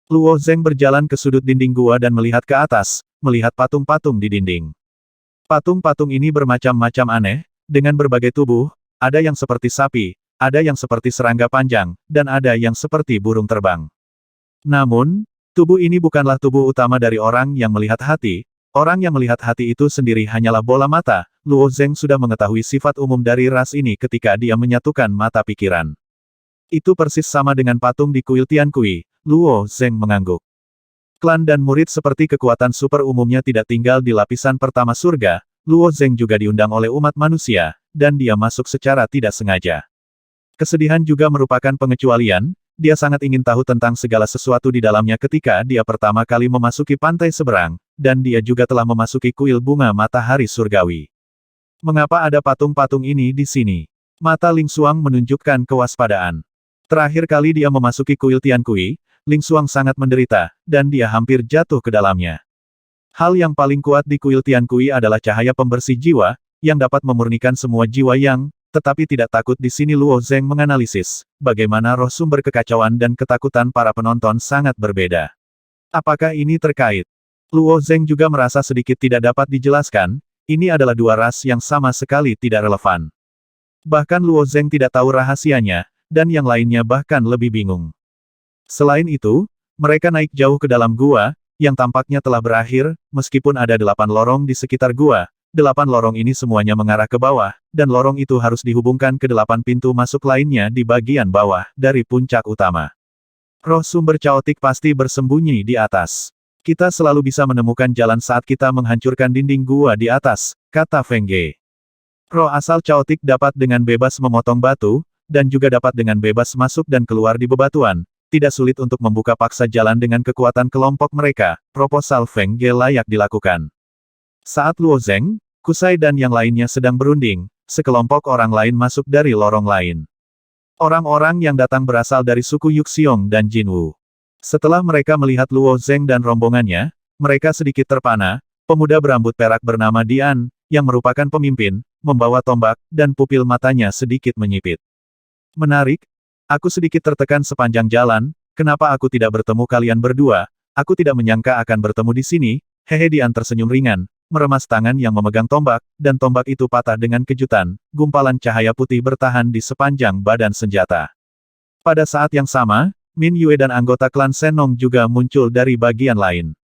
Luo Zeng berjalan ke sudut dinding gua dan melihat ke atas, melihat patung-patung di dinding. Patung-patung ini bermacam-macam aneh, dengan berbagai tubuh, ada yang seperti sapi, ada yang seperti serangga panjang, dan ada yang seperti burung terbang. Namun, tubuh ini bukanlah tubuh utama dari orang yang melihat hati. Orang yang melihat hati itu sendiri hanyalah bola mata. Luo Zeng sudah mengetahui sifat umum dari ras ini ketika dia menyatukan mata pikiran. Itu persis sama dengan patung di kuil Tiankui. Luo Zeng mengangguk. Klan dan murid seperti kekuatan super umumnya tidak tinggal di lapisan pertama surga. Luo Zeng juga diundang oleh umat manusia, dan dia masuk secara tidak sengaja. Kesedihan juga merupakan pengecualian. Dia sangat ingin tahu tentang segala sesuatu di dalamnya ketika dia pertama kali memasuki pantai seberang, dan dia juga telah memasuki kuil bunga matahari surgawi. Mengapa ada patung-patung ini di sini? Mata Ling Xuang menunjukkan kewaspadaan. Terakhir kali dia memasuki kuil Tiankui, Ling Xuang sangat menderita, dan dia hampir jatuh ke dalamnya. Hal yang paling kuat di kuil Tiankui adalah cahaya pembersih jiwa, yang dapat memurnikan semua jiwa yang, tetapi tidak takut di sini. Luo Zeng menganalisis, bagaimana roh sumber kekacauan dan ketakutan para penonton sangat berbeda. Apakah ini terkait? Luo Zeng juga merasa sedikit tidak dapat dijelaskan, ini adalah dua ras yang sama sekali tidak relevan. Bahkan Luo Zeng tidak tahu rahasianya, dan yang lainnya bahkan lebih bingung. Selain itu, mereka naik jauh ke dalam gua, yang tampaknya telah berakhir, meskipun ada 8 lorong di sekitar gua. 8 lorong ini semuanya mengarah ke bawah, dan lorong itu harus dihubungkan ke 8 pintu masuk lainnya di bagian bawah, dari puncak utama. Roh sumber caotik pasti bersembunyi di atas. Kita selalu bisa menemukan jalan saat kita menghancurkan dinding gua di atas, kata Feng Ge. Roh asal caotik dapat dengan bebas memotong batu, dan juga dapat dengan bebas masuk dan keluar di bebatuan. Tidak sulit untuk membuka paksa jalan dengan kekuatan kelompok mereka. Proposal Feng Ge layak dilakukan. Saat Luo Zeng, Kusai dan yang lainnya sedang berunding, sekelompok orang lain masuk dari lorong lain. Orang-orang yang datang berasal dari suku Yuxiong dan Jinwu. Setelah mereka melihat Luo Zeng dan rombongannya, mereka sedikit terpana. Pemuda berambut perak bernama Dian, yang merupakan pemimpin, membawa tombak, dan pupil matanya sedikit menyipit. Menarik. Aku sedikit tertekan sepanjang jalan. Kenapa aku tidak bertemu kalian berdua? Aku tidak menyangka akan bertemu di sini. Hehe. Dian tersenyum ringan, meremas tangan yang memegang tombak, dan tombak itu patah dengan kejutan. Gumpalan cahaya putih bertahan di sepanjang badan senjata. Pada saat yang sama, Min Yue dan anggota klan Senong juga muncul dari bagian lain.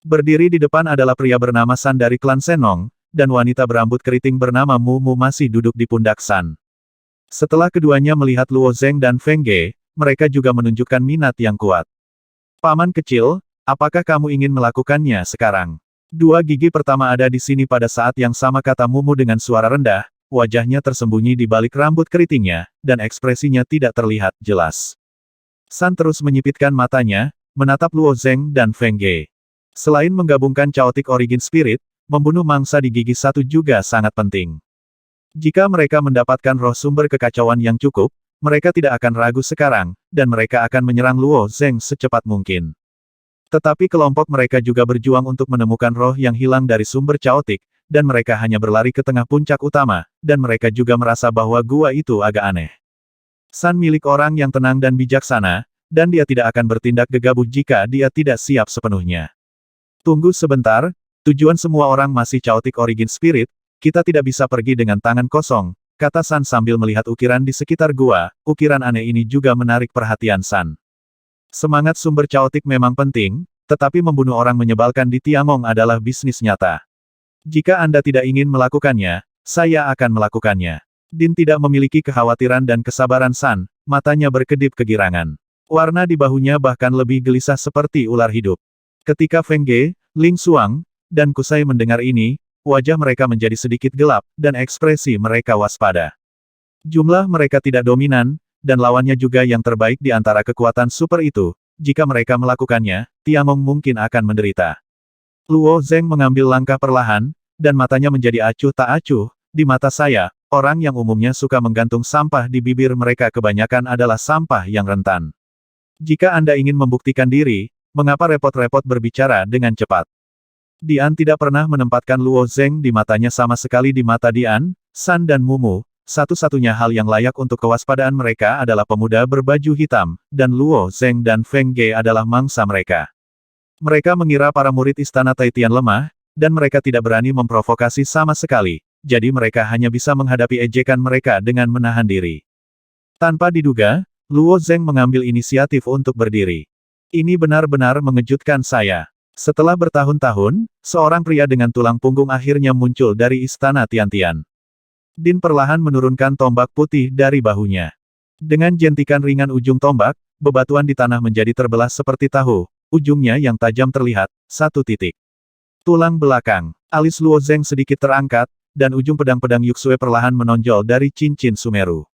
Berdiri di depan adalah pria bernama San dari klan Senong, dan wanita berambut keriting bernama Mu Mu masih duduk di pundak San. Setelah keduanya melihat Luo Zeng dan Feng Ge, mereka juga menunjukkan minat yang kuat. Paman kecil, apakah kamu ingin melakukannya sekarang? Dua gigi pertama ada di sini pada saat yang sama, kata Mumu dengan suara rendah, wajahnya tersembunyi di balik rambut keritingnya, dan ekspresinya tidak terlihat jelas. San terus menyipitkan matanya, menatap Luo Zeng dan Feng Ge. Selain menggabungkan Chaotic Origin Spirit, membunuh mangsa di gigi satu juga sangat penting. Jika mereka mendapatkan roh sumber kekacauan yang cukup, mereka tidak akan ragu sekarang, dan mereka akan menyerang Luo Zeng secepat mungkin. Tetapi kelompok mereka juga berjuang untuk menemukan roh yang hilang dari sumber caotik, dan mereka hanya berlari ke tengah puncak utama, dan mereka juga merasa bahwa gua itu agak aneh. San milik orang yang tenang dan bijaksana, dan dia tidak akan bertindak gegabah jika dia tidak siap sepenuhnya. Tunggu sebentar, tujuan semua orang masih Chaotic Origin Spirit. Kita tidak bisa pergi dengan tangan kosong, kata San sambil melihat ukiran di sekitar gua. Ukiran aneh ini juga menarik perhatian San. Semangat sumber caotik memang penting, tetapi membunuh orang menyebalkan di Tiangong adalah bisnis nyata. Jika Anda tidak ingin melakukannya, saya akan melakukannya. Din tidak memiliki kekhawatiran dan kesabaran San, matanya berkedip kegirangan. Warna di bahunya bahkan lebih gelisah seperti ular hidup. Ketika Feng Ge, Ling Xuang, dan Kusai mendengar ini, wajah mereka menjadi sedikit gelap, dan ekspresi mereka waspada. Jumlah mereka tidak dominan, dan lawannya juga yang terbaik di antara kekuatan super itu. Jika mereka melakukannya, Tiangong mungkin akan menderita. Luo Zeng mengambil langkah perlahan, dan matanya menjadi acuh tak acuh. Di mata saya, orang yang umumnya suka menggantung sampah di bibir mereka kebanyakan adalah sampah yang rentan. Jika Anda ingin membuktikan diri, mengapa repot-repot berbicara dengan cepat? Dian tidak pernah menempatkan Luo Zeng di matanya sama sekali. Di mata Dian, San dan Mumu, satu-satunya hal yang layak untuk kewaspadaan mereka adalah pemuda berbaju hitam, dan Luo Zeng dan Feng Ge adalah mangsa mereka. Mereka mengira para murid Istana Taitian lemah, dan mereka tidak berani memprovokasi sama sekali, jadi mereka hanya bisa menghadapi ejekan mereka dengan menahan diri. Tanpa diduga, Luo Zeng mengambil inisiatif untuk berdiri. Ini benar-benar mengejutkan saya. Setelah bertahun-tahun, seorang pria dengan tulang punggung akhirnya muncul dari Istana Tiantian. Din perlahan menurunkan tombak putih dari bahunya. Dengan jentikan ringan ujung tombak, bebatuan di tanah menjadi terbelah seperti tahu, ujungnya yang tajam terlihat, satu titik. Tulang belakang, alis Luo Zeng sedikit terangkat, dan ujung pedang-pedang Yuksue perlahan menonjol dari cincin Sumeru.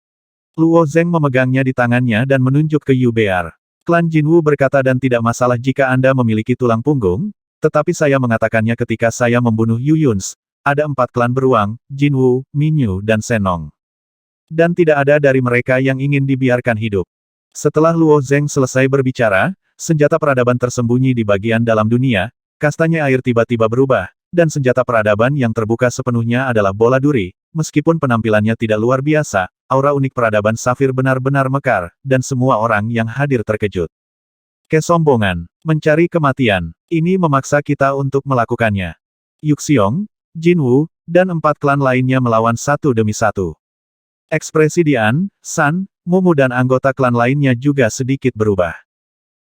Luo Zeng memegangnya di tangannya dan menunjuk ke Yu Bear. Klan Jinwu berkata dan tidak masalah jika Anda memiliki tulang punggung, tetapi saya mengatakannya ketika saya membunuh Yu Yuns, ada 4 klan beruang, Jinwu, Minyu dan Senong. Dan tidak ada dari mereka yang ingin dibiarkan hidup. Setelah Luo Zeng selesai berbicara, senjata peradaban tersembunyi di bagian dalam dunia, kastanya air tiba-tiba berubah, dan senjata peradaban yang terbuka sepenuhnya adalah bola duri. Meskipun penampilannya tidak luar biasa, aura unik peradaban safir benar-benar mekar, dan semua orang yang hadir terkejut. Kesombongan, mencari kematian, ini memaksa kita untuk melakukannya. Yuxiong, Jinwu, dan 4 klan lainnya melawan satu demi satu. Ekspresi Dian, San, Mumu dan anggota klan lainnya juga sedikit berubah.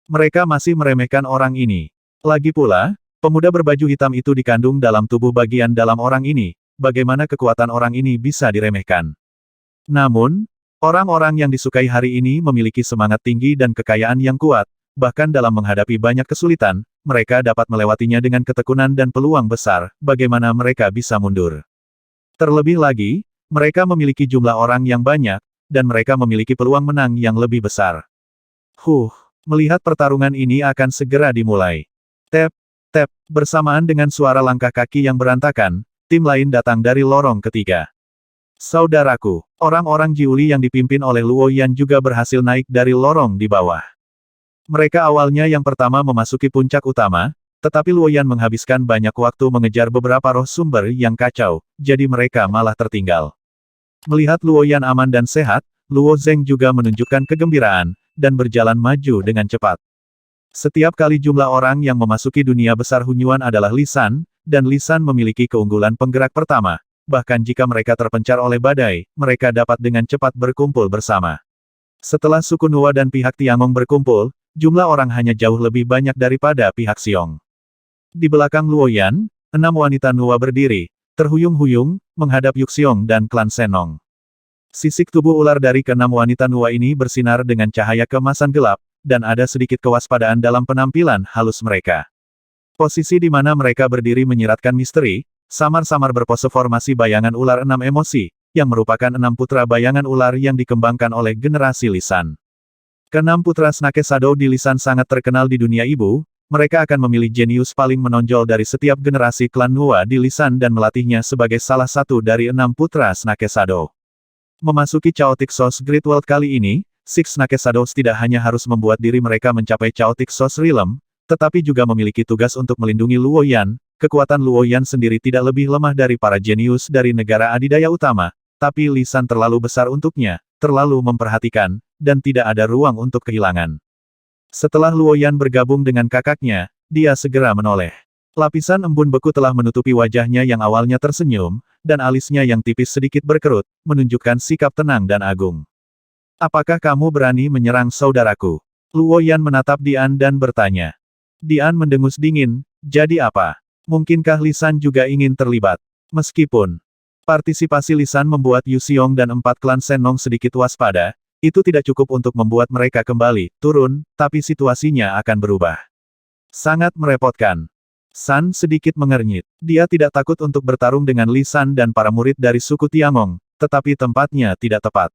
Mereka masih meremehkan orang ini. Lagi pula, pemuda berbaju hitam itu dikandung dalam tubuh bagian dalam orang ini. Bagaimana kekuatan orang ini bisa diremehkan? Namun, orang-orang yang disukai hari ini memiliki semangat tinggi dan kekayaan yang kuat, bahkan dalam menghadapi banyak kesulitan, mereka dapat melewatinya dengan ketekunan dan peluang besar, bagaimana mereka bisa mundur. Terlebih lagi, mereka memiliki jumlah orang yang banyak, dan mereka memiliki peluang menang yang lebih besar. Melihat pertarungan ini akan segera dimulai. Tap, tap, bersamaan dengan suara langkah kaki yang berantakan, tim lain datang dari lorong ketiga. Saudaraku, orang-orang Jiuli yang dipimpin oleh Luo Yan juga berhasil naik dari lorong di bawah. Mereka awalnya yang pertama memasuki puncak utama, tetapi Luo Yan menghabiskan banyak waktu mengejar beberapa roh sumber yang kacau, jadi mereka malah tertinggal. Melihat Luo Yan aman dan sehat, Luo Zeng juga menunjukkan kegembiraan, dan berjalan maju dengan cepat. Setiap kali jumlah orang yang memasuki dunia besar Hunyuan adalah Lisan, dan Lisan memiliki keunggulan penggerak pertama. Bahkan jika mereka terpencar oleh badai, mereka dapat dengan cepat berkumpul bersama. Setelah suku Nuwa dan pihak Tiangong berkumpul, jumlah orang hanya jauh lebih banyak daripada pihak Xiong. Di belakang Luo Yan, 6 wanita Nuwa berdiri, terhuyung-huyung, menghadap Yuxiong dan klan Senong. Sisik tubuh ular dari ke-6 wanita Nuwa ini bersinar dengan cahaya keemasan gelap, dan ada sedikit kewaspadaan dalam penampilan halus mereka. Posisi di mana mereka berdiri menyiratkan misteri, samar-samar berpose formasi bayangan ular 6 emosi, yang merupakan 6 putra bayangan ular yang dikembangkan oleh generasi Lisan. Ke-6 putra Snake Shadow di Lisan sangat terkenal di dunia ibu, mereka akan memilih jenius paling menonjol dari setiap generasi klan Nuwa di Lisan dan melatihnya sebagai salah satu dari 6 putra Snake Shadow. Memasuki Chaotic Source Great World kali ini, Six Snake Shadows tidak hanya harus membuat diri mereka mencapai Chaotic Source Realm, tetapi juga memiliki tugas untuk melindungi Luo Yan. Kekuatan Luo Yan sendiri tidak lebih lemah dari para jenius dari negara adidaya utama, tapi Lisan terlalu besar untuknya, terlalu memperhatikan, dan tidak ada ruang untuk kehilangan. Setelah Luo Yan bergabung dengan kakaknya, dia segera menoleh. Lapisan embun beku telah menutupi wajahnya yang awalnya tersenyum, dan alisnya yang tipis sedikit berkerut, menunjukkan sikap tenang dan agung. Apakah kamu berani menyerang saudaraku? Luo Yan menatap Dian dan bertanya. Dian mendengus dingin, jadi apa? Mungkinkah Lisan juga ingin terlibat? Meskipun partisipasi Lisan membuat Yu Xiong dan 4 klan Senong sedikit waspada, itu tidak cukup untuk membuat mereka kembali turun, tapi situasinya akan berubah. Sangat merepotkan. San sedikit mengernyit. Dia tidak takut untuk bertarung dengan Lisan dan para murid dari suku Tiangong, tetapi tempatnya tidak tepat.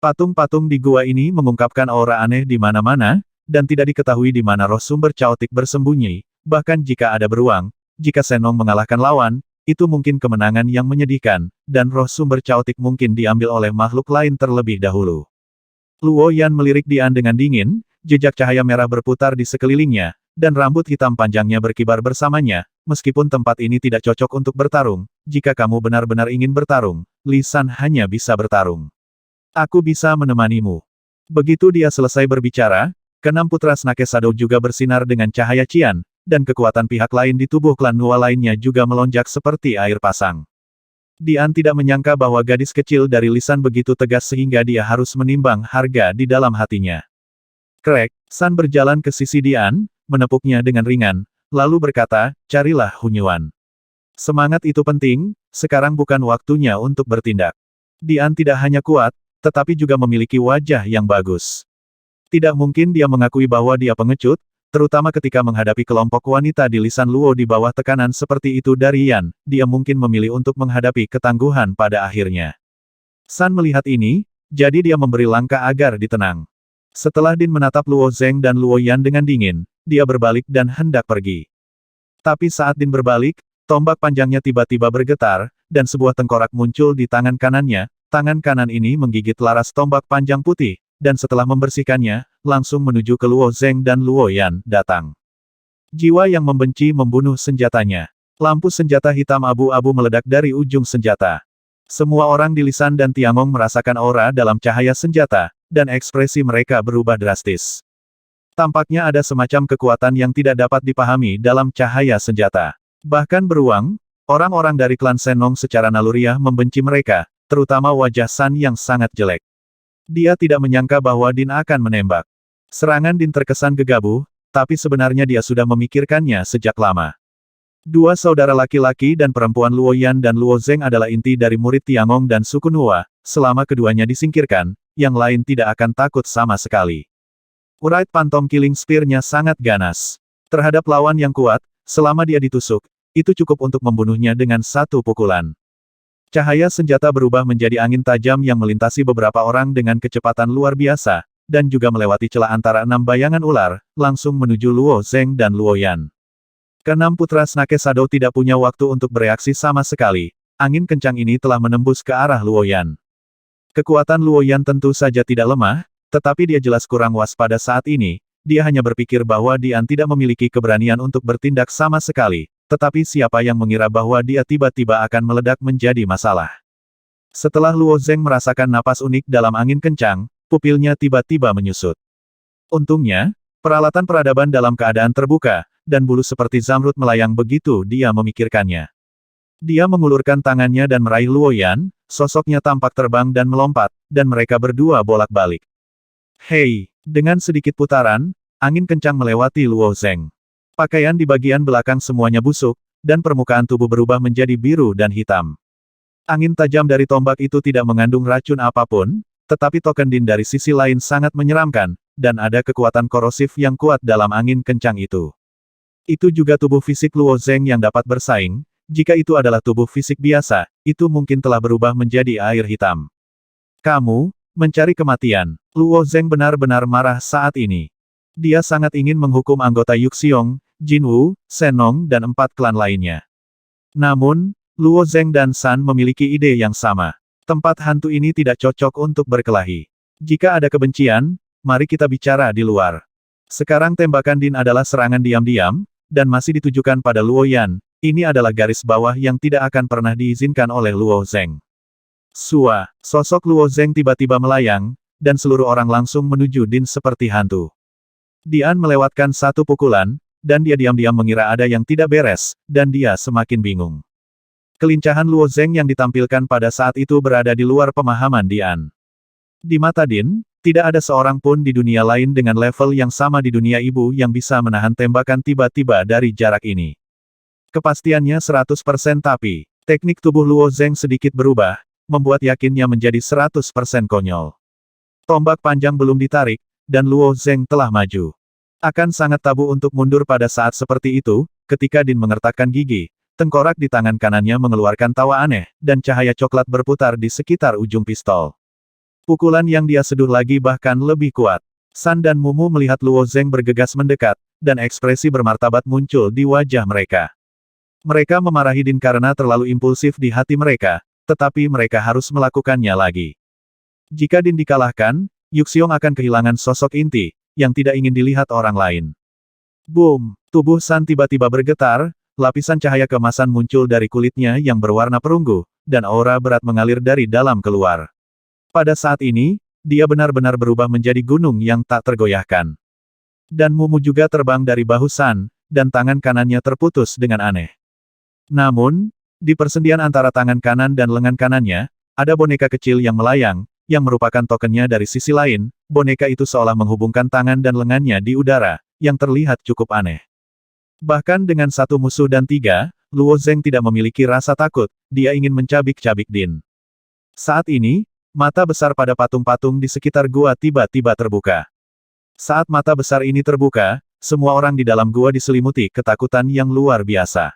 Patung-patung di gua ini mengungkapkan aura aneh di mana-mana, dan tidak diketahui di mana roh sumber caotik bersembunyi, bahkan jika ada beruang, jika Senong mengalahkan lawan, itu mungkin kemenangan yang menyedihkan, dan roh sumber caotik mungkin diambil oleh makhluk lain terlebih dahulu. Luo Yan melirik Dian dengan dingin, jejak cahaya merah berputar di sekelilingnya, dan rambut hitam panjangnya berkibar bersamanya, meskipun tempat ini tidak cocok untuk bertarung, jika kamu benar-benar ingin bertarung, Li San hanya bisa bertarung. Aku bisa menemanimu. Begitu dia selesai berbicara, keenam putra Snake Shadow juga bersinar dengan cahaya cian, dan kekuatan pihak lain di tubuh klan Nuwa lainnya juga melonjak seperti air pasang. Dian tidak menyangka bahwa gadis kecil dari Li San begitu tegas sehingga dia harus menimbang harga di dalam hatinya. Krek, San berjalan ke sisi Dian, menepuknya dengan ringan, lalu berkata, carilah Hunyuan. Semangat itu penting, sekarang bukan waktunya untuk bertindak. Dian tidak hanya kuat, tetapi juga memiliki wajah yang bagus. Tidak mungkin dia mengakui bahwa dia pengecut, terutama ketika menghadapi kelompok wanita di Lisan Luo di bawah tekanan seperti itu dari Yan, dia mungkin memilih untuk menghadapi ketangguhan pada akhirnya. San melihat ini, jadi dia memberi langkah agar ditenang. Setelah Din menatap Luo Zeng dan Luo Yan dengan dingin, dia berbalik dan hendak pergi. Tapi saat Din berbalik, tombak panjangnya tiba-tiba bergetar, dan sebuah tengkorak muncul di tangan kanannya, tangan kanan ini menggigit laras tombak panjang putih, dan setelah membersihkannya, langsung menuju ke Luo Zeng dan Luo Yan, datang. Jiwa yang membenci membunuh senjatanya. Lampu senjata hitam abu-abu meledak dari ujung senjata. Semua orang di Lisan dan Tiangong merasakan aura dalam cahaya senjata, dan ekspresi mereka berubah drastis. Tampaknya ada semacam kekuatan yang tidak dapat dipahami dalam cahaya senjata. Bahkan beruang, orang-orang dari klan Senong secara naluriah membenci mereka, terutama wajah San yang sangat jelek. Dia tidak menyangka bahwa Din akan menembak. Serangan Din terkesan gegabah, tapi sebenarnya dia sudah memikirkannya sejak lama. Dua saudara laki-laki dan perempuan Luo Yan dan Luo Zeng adalah inti dari murid Tiangong dan suku Nuwa, selama keduanya disingkirkan, yang lain tidak akan takut sama sekali. Urait Phantom Killing Spear-nya sangat ganas. Terhadap lawan yang kuat, selama dia ditusuk, itu cukup untuk membunuhnya dengan satu pukulan. Cahaya senjata berubah menjadi angin tajam yang melintasi beberapa orang dengan kecepatan luar biasa, dan juga melewati celah antara 6 bayangan ular, langsung menuju Luo Zeng dan Luo Yan. Keenam putra Snake Shadow tidak punya waktu untuk bereaksi sama sekali, angin kencang ini telah menembus ke arah Luo Yan. Kekuatan Luo Yan tentu saja tidak lemah, tetapi dia jelas kurang waspada saat ini, dia hanya berpikir bahwa Dian tidak memiliki keberanian untuk bertindak sama sekali, tetapi siapa yang mengira bahwa dia tiba-tiba akan meledak menjadi masalah. Setelah Luo Zeng merasakan napas unik dalam angin kencang, pupilnya tiba-tiba menyusut. Untungnya, peralatan peradaban dalam keadaan terbuka, dan bulu seperti zamrud melayang begitu dia memikirkannya. Dia mengulurkan tangannya dan meraih Luo Yan, sosoknya tampak terbang dan melompat, dan mereka berdua bolak-balik. Hei, dengan sedikit putaran, angin kencang melewati Luo Zeng. Pakaian di bagian belakang semuanya busuk, dan permukaan tubuh berubah menjadi biru dan hitam. Angin tajam dari tombak itu tidak mengandung racun apapun, tetapi token Din dari sisi lain sangat menyeramkan, dan ada kekuatan korosif yang kuat dalam angin kencang itu. Itu juga tubuh fisik Luo Zeng yang dapat bersaing, jika itu adalah tubuh fisik biasa, itu mungkin telah berubah menjadi air hitam. Kamu, mencari kematian. Luo Zeng benar-benar marah saat ini. Dia sangat ingin menghukum anggota Yuxiong, Jinwu, Senong dan 4 klan lainnya. Namun, Luo Zeng dan San memiliki ide yang sama. Tempat hantu ini tidak cocok untuk berkelahi. Jika ada kebencian, mari kita bicara di luar. Sekarang tembakan Din adalah serangan diam-diam, dan masih ditujukan pada Luo Yan. Ini adalah garis bawah yang tidak akan pernah diizinkan oleh Luo Zeng. Sua, sosok Luo Zeng tiba-tiba melayang, dan seluruh orang langsung menuju Din seperti hantu. Dian melewatkan satu pukulan, dan dia diam-diam mengira ada yang tidak beres, dan dia semakin bingung. Kelincahan Luo Zeng yang ditampilkan pada saat itu berada di luar pemahaman Dian. Di mata Din, tidak ada seorang pun di dunia lain dengan level yang sama di dunia ibu yang bisa menahan tembakan tiba-tiba dari jarak ini. Kepastiannya 100% tapi, teknik tubuh Luo Zeng sedikit berubah, membuat yakinnya menjadi 100% konyol. Tombak panjang belum ditarik, dan Luo Zeng telah maju. Akan sangat tabu untuk mundur pada saat seperti itu, ketika Din mengertakkan gigi, tengkorak di tangan kanannya mengeluarkan tawa aneh, dan cahaya coklat berputar di sekitar ujung pistol. Pukulan yang dia seduh lagi bahkan lebih kuat. San dan Mumu melihat Luo Zeng bergegas mendekat, dan ekspresi bermartabat muncul di wajah mereka. Mereka memarahi Din karena terlalu impulsif di hati mereka, tetapi mereka harus melakukannya lagi. Jika Din dikalahkan, Yuxiong akan kehilangan sosok inti, yang tidak ingin dilihat orang lain. Boom! Tubuh San tiba-tiba bergetar, lapisan cahaya keemasan muncul dari kulitnya yang berwarna perunggu, dan aura berat mengalir dari dalam keluar. Pada saat ini, dia benar-benar berubah menjadi gunung yang tak tergoyahkan. Dan Mumu juga terbang dari bahu San, dan tangan kanannya terputus dengan aneh. Namun, di persendian antara tangan kanan dan lengan kanannya, ada boneka kecil yang melayang, yang merupakan tokennya dari sisi lain. Boneka itu seolah menghubungkan tangan dan lengannya di udara, yang terlihat cukup aneh. Bahkan dengan satu musuh dan tiga, Luo Zeng tidak memiliki rasa takut, dia ingin mencabik-cabik Din. Saat ini, mata besar pada patung-patung di sekitar gua tiba-tiba terbuka. Saat mata besar ini terbuka, semua orang di dalam gua diselimuti ketakutan yang luar biasa.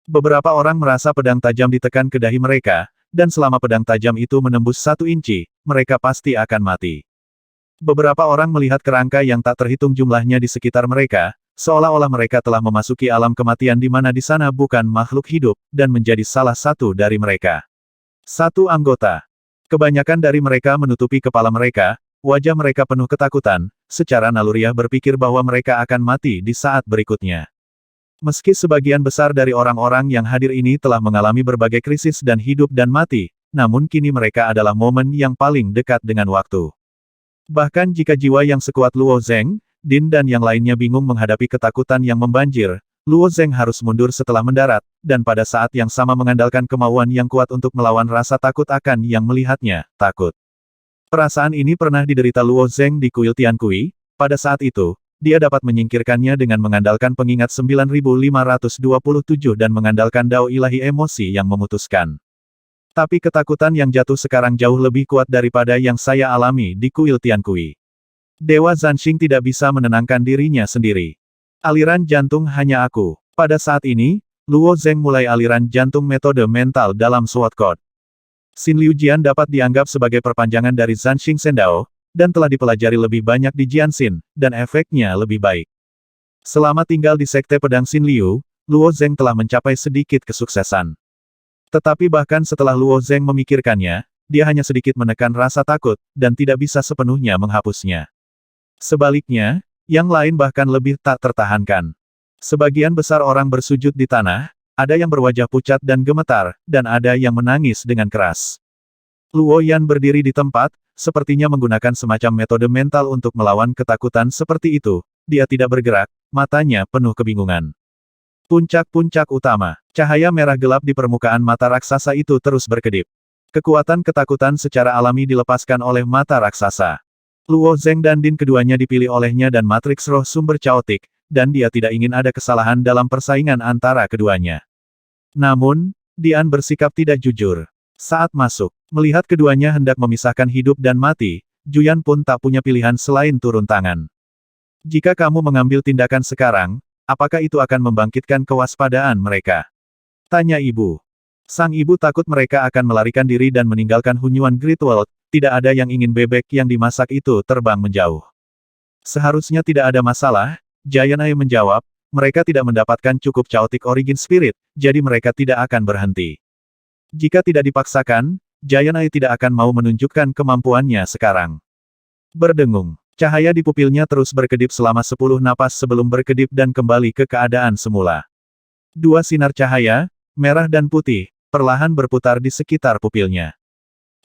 Beberapa orang merasa pedang tajam ditekan ke dahi mereka, dan selama pedang tajam itu menembus 1 inci, mereka pasti akan mati. Beberapa orang melihat kerangka yang tak terhitung jumlahnya di sekitar mereka, seolah-olah mereka telah memasuki alam kematian di mana di sana bukan makhluk hidup, dan menjadi salah satu dari mereka. Satu anggota. Kebanyakan dari mereka menutupi kepala mereka, wajah mereka penuh ketakutan, secara naluriah berpikir bahwa mereka akan mati di saat berikutnya. Meski sebagian besar dari orang-orang yang hadir ini telah mengalami berbagai krisis dan hidup dan mati, namun kini mereka adalah momen yang paling dekat dengan waktu. Bahkan jika jiwa yang sekuat Luo Zeng, Din dan yang lainnya bingung menghadapi ketakutan yang membanjir, Luo Zeng harus mundur setelah mendarat, dan pada saat yang sama mengandalkan kemauan yang kuat untuk melawan rasa takut akan yang melihatnya, takut. Perasaan ini pernah diderita Luo Zeng di kuil Tiankui, pada saat itu, dia dapat menyingkirkannya dengan mengandalkan pengingat 9527 dan mengandalkan dao ilahi emosi yang memutuskan. Tapi ketakutan yang jatuh sekarang jauh lebih kuat daripada yang saya alami di kuil Tiankui. Dewa Zanxing tidak bisa menenangkan dirinya sendiri. Aliran jantung hanya aku. Pada saat ini, Luo Zeng mulai aliran jantung metode mental dalam Sword Code. Xin Liu Jian dapat dianggap sebagai perpanjangan dari Zanxing Sendao, dan telah dipelajari lebih banyak di Jianxin, dan efeknya lebih baik. Selama tinggal di Sekte Pedang Xin Liu, Luo Zeng telah mencapai sedikit kesuksesan. Tetapi bahkan setelah Luo Zeng memikirkannya, dia hanya sedikit menekan rasa takut, dan tidak bisa sepenuhnya menghapusnya. Sebaliknya, yang lain bahkan lebih tak tertahankan. Sebagian besar orang bersujud di tanah, ada yang berwajah pucat dan gemetar, dan ada yang menangis dengan keras. Luo Yan berdiri di tempat, sepertinya menggunakan semacam metode mental untuk melawan ketakutan seperti itu. Dia tidak bergerak, matanya penuh kebingungan. Puncak-puncak utama, cahaya merah gelap di permukaan mata raksasa itu terus berkedip. Kekuatan ketakutan secara alami dilepaskan oleh mata raksasa. Luo Zeng dan Din keduanya dipilih olehnya dan matriks roh sumber caotik, dan dia tidak ingin ada kesalahan dalam persaingan antara keduanya. Namun, Dian bersikap tidak jujur. Saat masuk, melihat keduanya hendak memisahkan hidup dan mati, Juyan pun tak punya pilihan selain turun tangan. Jika kamu mengambil tindakan sekarang, apakah itu akan membangkitkan kewaspadaan mereka? Tanya ibu. Sang ibu takut mereka akan melarikan diri dan meninggalkan Hunyuan Great World. Tidak ada yang ingin bebek yang dimasak itu terbang menjauh. Seharusnya tidak ada masalah, Giant Eye menjawab, mereka tidak mendapatkan cukup Chaotic Origin Spirit, jadi mereka tidak akan berhenti. Jika tidak dipaksakan, Giant Eye tidak akan mau menunjukkan kemampuannya sekarang. Berdengung, cahaya di pupilnya terus berkedip selama 10 napas sebelum berkedip dan kembali ke keadaan semula. 2 sinar cahaya, merah dan putih, perlahan berputar di sekitar pupilnya.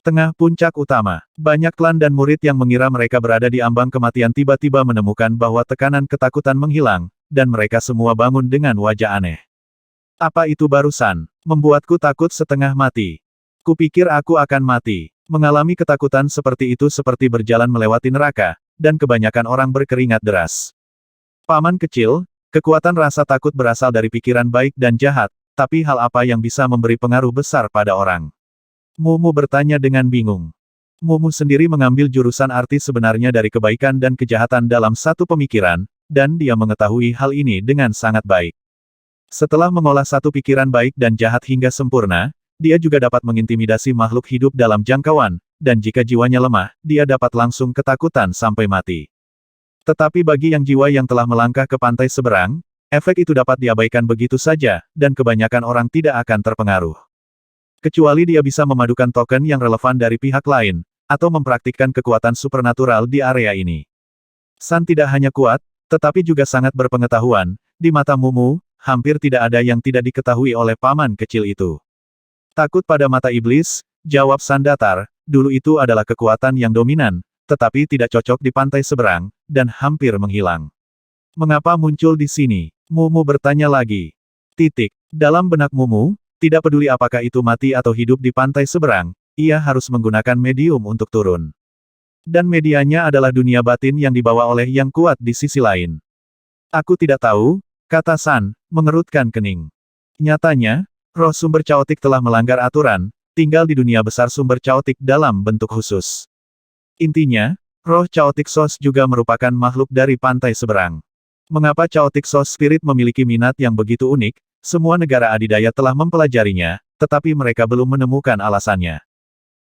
Tengah puncak utama, banyak klan dan murid yang mengira mereka berada di ambang kematian tiba-tiba menemukan bahwa tekanan ketakutan menghilang, dan mereka semua bangun dengan wajah aneh. Apa itu barusan? Membuatku takut setengah mati. Kupikir aku akan mati. Mengalami ketakutan seperti itu seperti berjalan melewati neraka, dan kebanyakan orang berkeringat deras. Paman kecil, kekuatan rasa takut berasal dari pikiran baik dan jahat, tapi hal apa yang bisa memberi pengaruh besar pada orang? Mumu bertanya dengan bingung. Mumu sendiri mengambil jurusan arti sebenarnya dari kebaikan dan kejahatan dalam satu pemikiran, dan dia mengetahui hal ini dengan sangat baik. Setelah mengolah satu pikiran baik dan jahat hingga sempurna, dia juga dapat mengintimidasi makhluk hidup dalam jangkauan, dan jika jiwanya lemah, dia dapat langsung ketakutan sampai mati. Tetapi bagi yang jiwa yang telah melangkah ke pantai seberang, efek itu dapat diabaikan begitu saja, dan kebanyakan orang tidak akan terpengaruh. Kecuali dia bisa memadukan token yang relevan dari pihak lain, atau mempraktikkan kekuatan supernatural di area ini. San tidak hanya kuat, tetapi juga sangat berpengetahuan, di mata Mumu, hampir tidak ada yang tidak diketahui oleh paman kecil itu. Takut pada mata iblis, jawab Sandatar, dulu itu adalah kekuatan yang dominan, tetapi tidak cocok di pantai seberang, dan hampir menghilang. Mengapa muncul di sini? Mumu bertanya lagi. Dalam benak Mumu, tidak peduli apakah itu mati atau hidup di pantai seberang, ia harus menggunakan medium untuk turun. Dan medianya adalah dunia batin yang dibawa oleh yang kuat di sisi lain. Aku tidak tahu, kata San, mengerutkan kening. Nyatanya, roh sumber caotik telah melanggar aturan, tinggal di dunia besar sumber caotik dalam bentuk khusus. Intinya, roh caotik sos juga merupakan makhluk dari pantai seberang. Mengapa caotik sos spirit memiliki minat yang begitu unik? Semua negara adidaya telah mempelajarinya, tetapi mereka belum menemukan alasannya.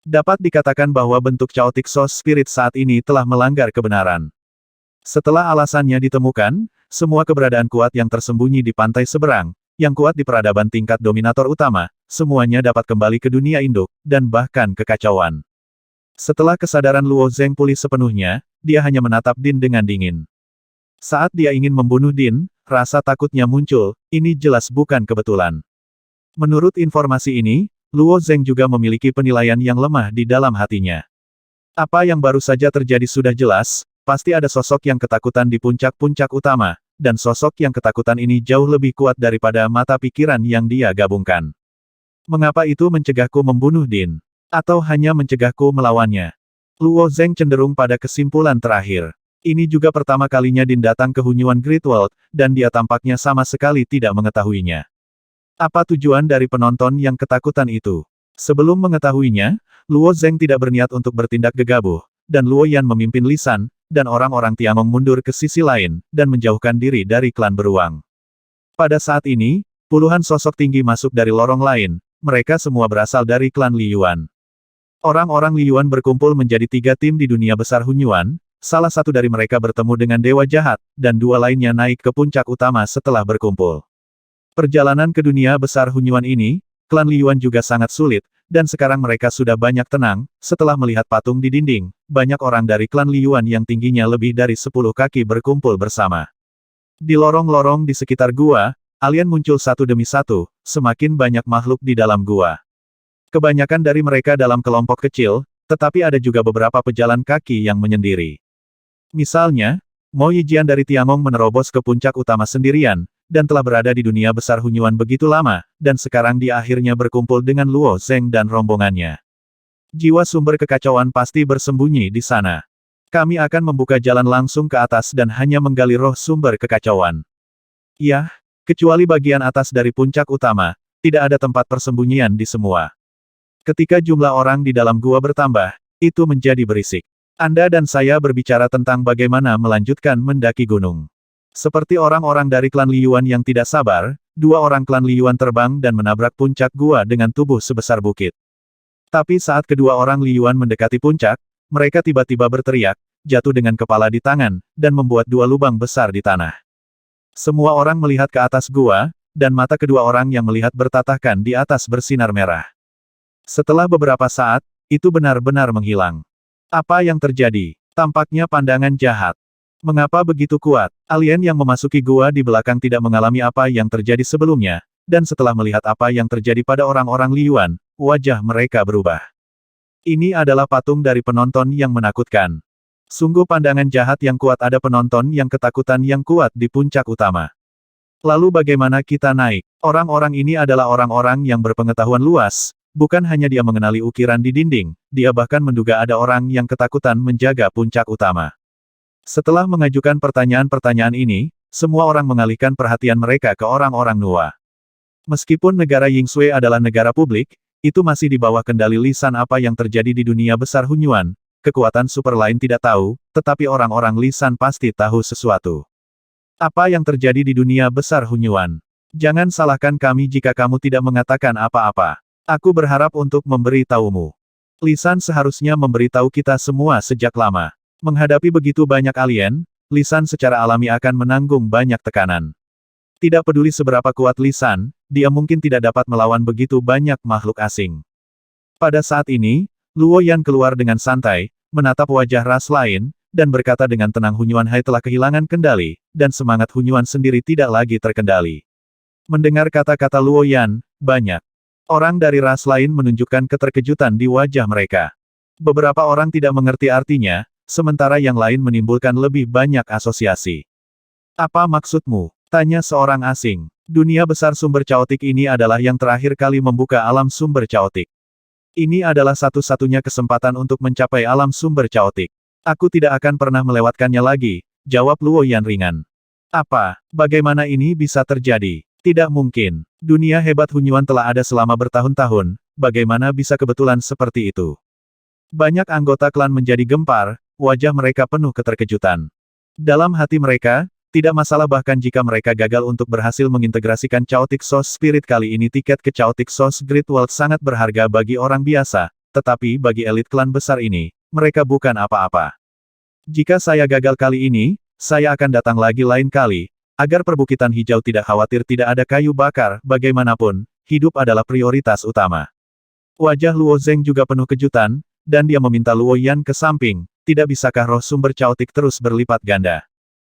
Dapat dikatakan bahwa bentuk caotik sos spirit saat ini telah melanggar kebenaran. Setelah alasannya ditemukan, semua keberadaan kuat yang tersembunyi di pantai seberang, yang kuat di peradaban tingkat dominator utama, semuanya dapat kembali ke dunia induk, dan bahkan kekacauan. Setelah kesadaran Luo Zeng pulih sepenuhnya, dia hanya menatap Din dengan dingin. Saat dia ingin membunuh Din, rasa takutnya muncul, ini jelas bukan kebetulan. Menurut informasi ini, Luo Zeng juga memiliki penilaian yang lemah di dalam hatinya. Apa yang baru saja terjadi sudah jelas, pasti ada sosok yang ketakutan di puncak-puncak utama, dan sosok yang ketakutan ini jauh lebih kuat daripada mata pikiran yang dia gabungkan. Mengapa itu mencegahku membunuh Din? Atau hanya mencegahku melawannya? Luo Zeng cenderung pada kesimpulan terakhir. Ini juga pertama kalinya Din datang ke Hunyuan Great World, dan dia tampaknya sama sekali tidak mengetahuinya. Apa tujuan dari penonton yang ketakutan itu? Sebelum mengetahuinya, Luo Zeng tidak berniat untuk bertindak gegabah, dan Luo Yan memimpin Lisan, dan orang-orang Tiangong mundur ke sisi lain, dan menjauhkan diri dari klan beruang. Pada saat ini, puluhan sosok tinggi masuk dari lorong lain, mereka semua berasal dari klan Li Yuan. Orang-orang Li Yuan berkumpul menjadi 3 tim di dunia besar Hunyuan, salah satu dari mereka bertemu dengan Dewa Jahat, dan 2 lainnya naik ke puncak utama setelah berkumpul. Perjalanan ke dunia besar Hunyuan ini, klan Li Yuan juga sangat sulit, dan sekarang mereka sudah banyak tenang, setelah melihat patung di dinding, banyak orang dari klan Li Yuan yang tingginya lebih dari 10 kaki berkumpul bersama. Di lorong-lorong di sekitar gua, alien muncul satu demi satu, semakin banyak makhluk di dalam gua. Kebanyakan dari mereka dalam kelompok kecil, tetapi ada juga beberapa pejalan kaki yang menyendiri. Misalnya, Mo Yijian dari Tiangong menerobos ke puncak utama sendirian, dan telah berada di dunia besar Hunyuan begitu lama, dan sekarang dia akhirnya berkumpul dengan Luo Zeng dan rombongannya. Jiwa sumber kekacauan pasti bersembunyi di sana. Kami akan membuka jalan langsung ke atas dan hanya menggali roh sumber kekacauan. Yah, kecuali bagian atas dari puncak utama, tidak ada tempat persembunyian di semua. Ketika jumlah orang di dalam gua bertambah, itu menjadi berisik. Anda dan saya berbicara tentang bagaimana melanjutkan mendaki gunung. Seperti orang-orang dari klan Li Yuan yang tidak sabar, 2 orang klan Li Yuan terbang dan menabrak puncak gua dengan tubuh sebesar bukit. Tapi saat kedua orang Li Yuan mendekati puncak, mereka tiba-tiba berteriak, jatuh dengan kepala di tangan, dan membuat 2 lubang besar di tanah. Semua orang melihat ke atas gua, dan mata kedua orang yang melihat bertatahkan di atas bersinar merah. Setelah beberapa saat, itu benar-benar menghilang. Apa yang terjadi? Tampaknya pandangan jahat. Mengapa begitu kuat? Alien yang memasuki gua di belakang tidak mengalami apa yang terjadi sebelumnya, dan setelah melihat apa yang terjadi pada orang-orang Li Yuan, wajah mereka berubah. Ini adalah patung dari penonton yang menakutkan. Sungguh pandangan jahat yang kuat, ada penonton yang ketakutan yang kuat di puncak utama. Lalu bagaimana kita naik? Orang-orang ini adalah orang-orang yang berpengetahuan luas, bukan hanya dia mengenali ukiran di dinding, dia bahkan menduga ada orang yang ketakutan menjaga puncak utama. Setelah mengajukan pertanyaan-pertanyaan ini, semua orang mengalihkan perhatian mereka ke orang-orang Nuwa. Meskipun negara Yingsui adalah negara publik, itu masih di bawah kendali Lisan. Apa yang terjadi di dunia besar Hunyuan, kekuatan super lain tidak tahu, tetapi orang-orang Lisan pasti tahu sesuatu. Apa yang terjadi di dunia besar Hunyuan? Jangan salahkan kami jika kamu tidak mengatakan apa-apa. Aku berharap untuk memberi tahumu. Lisan seharusnya memberitahu kita semua sejak lama. Menghadapi begitu banyak alien, Lisan secara alami akan menanggung banyak tekanan. Tidak peduli seberapa kuat Lisan, dia mungkin tidak dapat melawan begitu banyak makhluk asing. Pada saat ini, Luo Yan keluar dengan santai, menatap wajah ras lain, dan berkata dengan tenang, Hunyuan Hai telah kehilangan kendali, dan semangat Hunyuan sendiri tidak lagi terkendali. Mendengar kata-kata Luo Yan, banyak Orang dari ras lain menunjukkan keterkejutan di wajah mereka. Beberapa orang tidak mengerti artinya, sementara yang lain menimbulkan lebih banyak asosiasi. Apa maksudmu? Tanya seorang asing. Dunia besar sumber caotik ini adalah yang terakhir kali membuka alam sumber caotik. Ini adalah satu-satunya kesempatan untuk mencapai alam sumber caotik. Aku tidak akan pernah melewatkannya lagi, jawab Luo Yan ringan. Apa? Bagaimana ini bisa terjadi? Tidak mungkin. Dunia hebat Hunyuan telah ada selama bertahun-tahun, bagaimana bisa kebetulan seperti itu? Banyak anggota klan menjadi gempar, wajah mereka penuh keterkejutan. Dalam hati mereka, tidak masalah bahkan jika mereka gagal untuk berhasil mengintegrasikan Chaotic Source Spirit kali ini tiket ke Chaotic Source Great World sangat berharga bagi orang biasa, tetapi bagi elit klan besar ini, mereka bukan apa-apa. Jika saya gagal kali ini, saya akan datang lagi lain kali, agar perbukitan hijau tidak khawatir tidak ada kayu bakar, bagaimanapun, hidup adalah prioritas utama. Wajah Luo Zeng juga penuh kejutan, dan dia meminta Luo Yan ke samping, tidak bisakah roh sumber caotik terus berlipat ganda?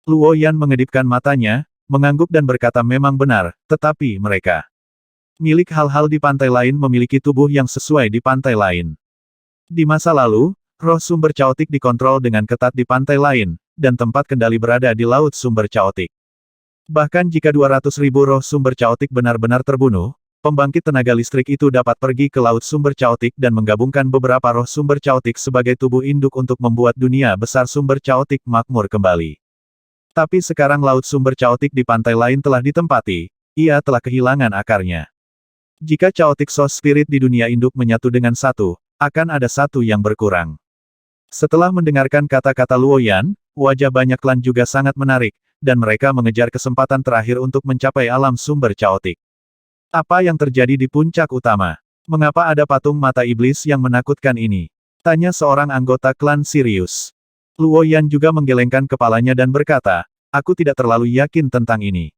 Luo Yan mengedipkan matanya, mengangguk dan berkata memang benar, tetapi mereka milik hal-hal di pantai lain memiliki tubuh yang sesuai di pantai lain. Di masa lalu, roh sumber caotik dikontrol dengan ketat di pantai lain, dan tempat kendali berada di laut sumber caotik. Bahkan jika 200.000 roh sumber caotik benar-benar terbunuh, pembangkit tenaga listrik itu dapat pergi ke laut sumber caotik dan menggabungkan beberapa roh sumber caotik sebagai tubuh induk untuk membuat dunia besar sumber caotik makmur kembali. Tapi sekarang laut sumber caotik di pantai lain telah ditempati, ia telah kehilangan akarnya. Jika Chaotic Source Spirit di dunia induk menyatu dengan satu, akan ada satu yang berkurang. Setelah mendengarkan kata-kata Luo Yan, wajah banyak klan juga sangat menarik, dan mereka mengejar kesempatan terakhir untuk mencapai alam sumber caotik. Apa yang terjadi di puncak utama? Mengapa ada patung mata iblis yang menakutkan ini? Tanya seorang anggota klan Sirius. Luo Yan juga menggelengkan kepalanya dan berkata, aku tidak terlalu yakin tentang ini.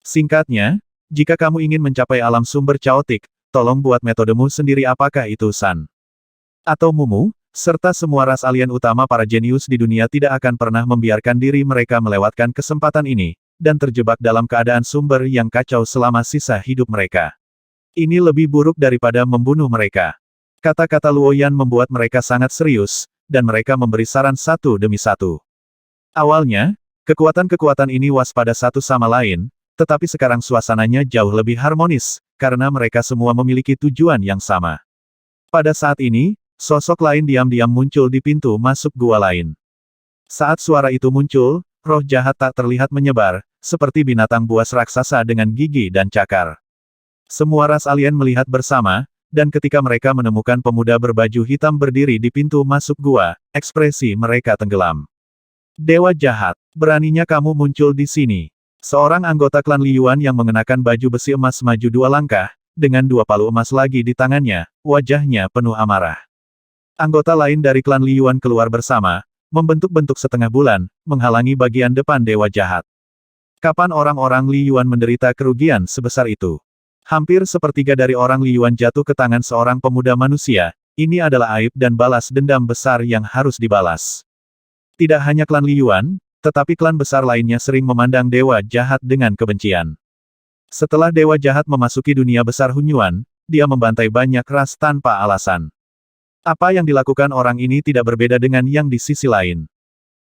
Singkatnya, jika kamu ingin mencapai alam sumber caotik, tolong buat metodemu sendiri apakah itu San atau Mumu, serta semua ras alien utama para jenius di dunia tidak akan pernah membiarkan diri mereka melewatkan kesempatan ini, dan terjebak dalam keadaan sumber yang kacau selama sisa hidup mereka. Ini lebih buruk daripada membunuh mereka. Kata-kata Luo Yan membuat mereka sangat serius, dan mereka memberi saran satu demi satu. Awalnya, kekuatan-kekuatan ini waspada satu sama lain, tetapi sekarang suasananya jauh lebih harmonis, karena mereka semua memiliki tujuan yang sama. Pada saat ini, sosok lain diam-diam muncul di pintu masuk gua lain. Saat suara itu muncul, roh jahat tak terlihat menyebar, seperti binatang buas raksasa dengan gigi dan cakar. Semua ras alien melihat bersama, dan ketika mereka menemukan pemuda berbaju hitam berdiri di pintu masuk gua, ekspresi mereka tenggelam. Dewa jahat, beraninya kamu muncul di sini. Seorang anggota klan Liyuan yang mengenakan baju besi emas maju 2 langkah, dengan 2 palu emas lagi di tangannya, wajahnya penuh amarah. Anggota lain dari klan Liyuan keluar bersama, membentuk-bentuk setengah bulan, menghalangi bagian depan dewa jahat. Kapan orang-orang Liyuan menderita kerugian sebesar itu? Hampir sepertiga dari orang Liyuan jatuh ke tangan seorang pemuda manusia, ini adalah aib dan balas dendam besar yang harus dibalas. Tidak hanya klan Liyuan, tetapi klan besar lainnya sering memandang dewa jahat dengan kebencian. Setelah dewa jahat memasuki dunia besar Hunyuan, dia membantai banyak ras tanpa alasan. Apa yang dilakukan orang ini tidak berbeda dengan yang di sisi lain.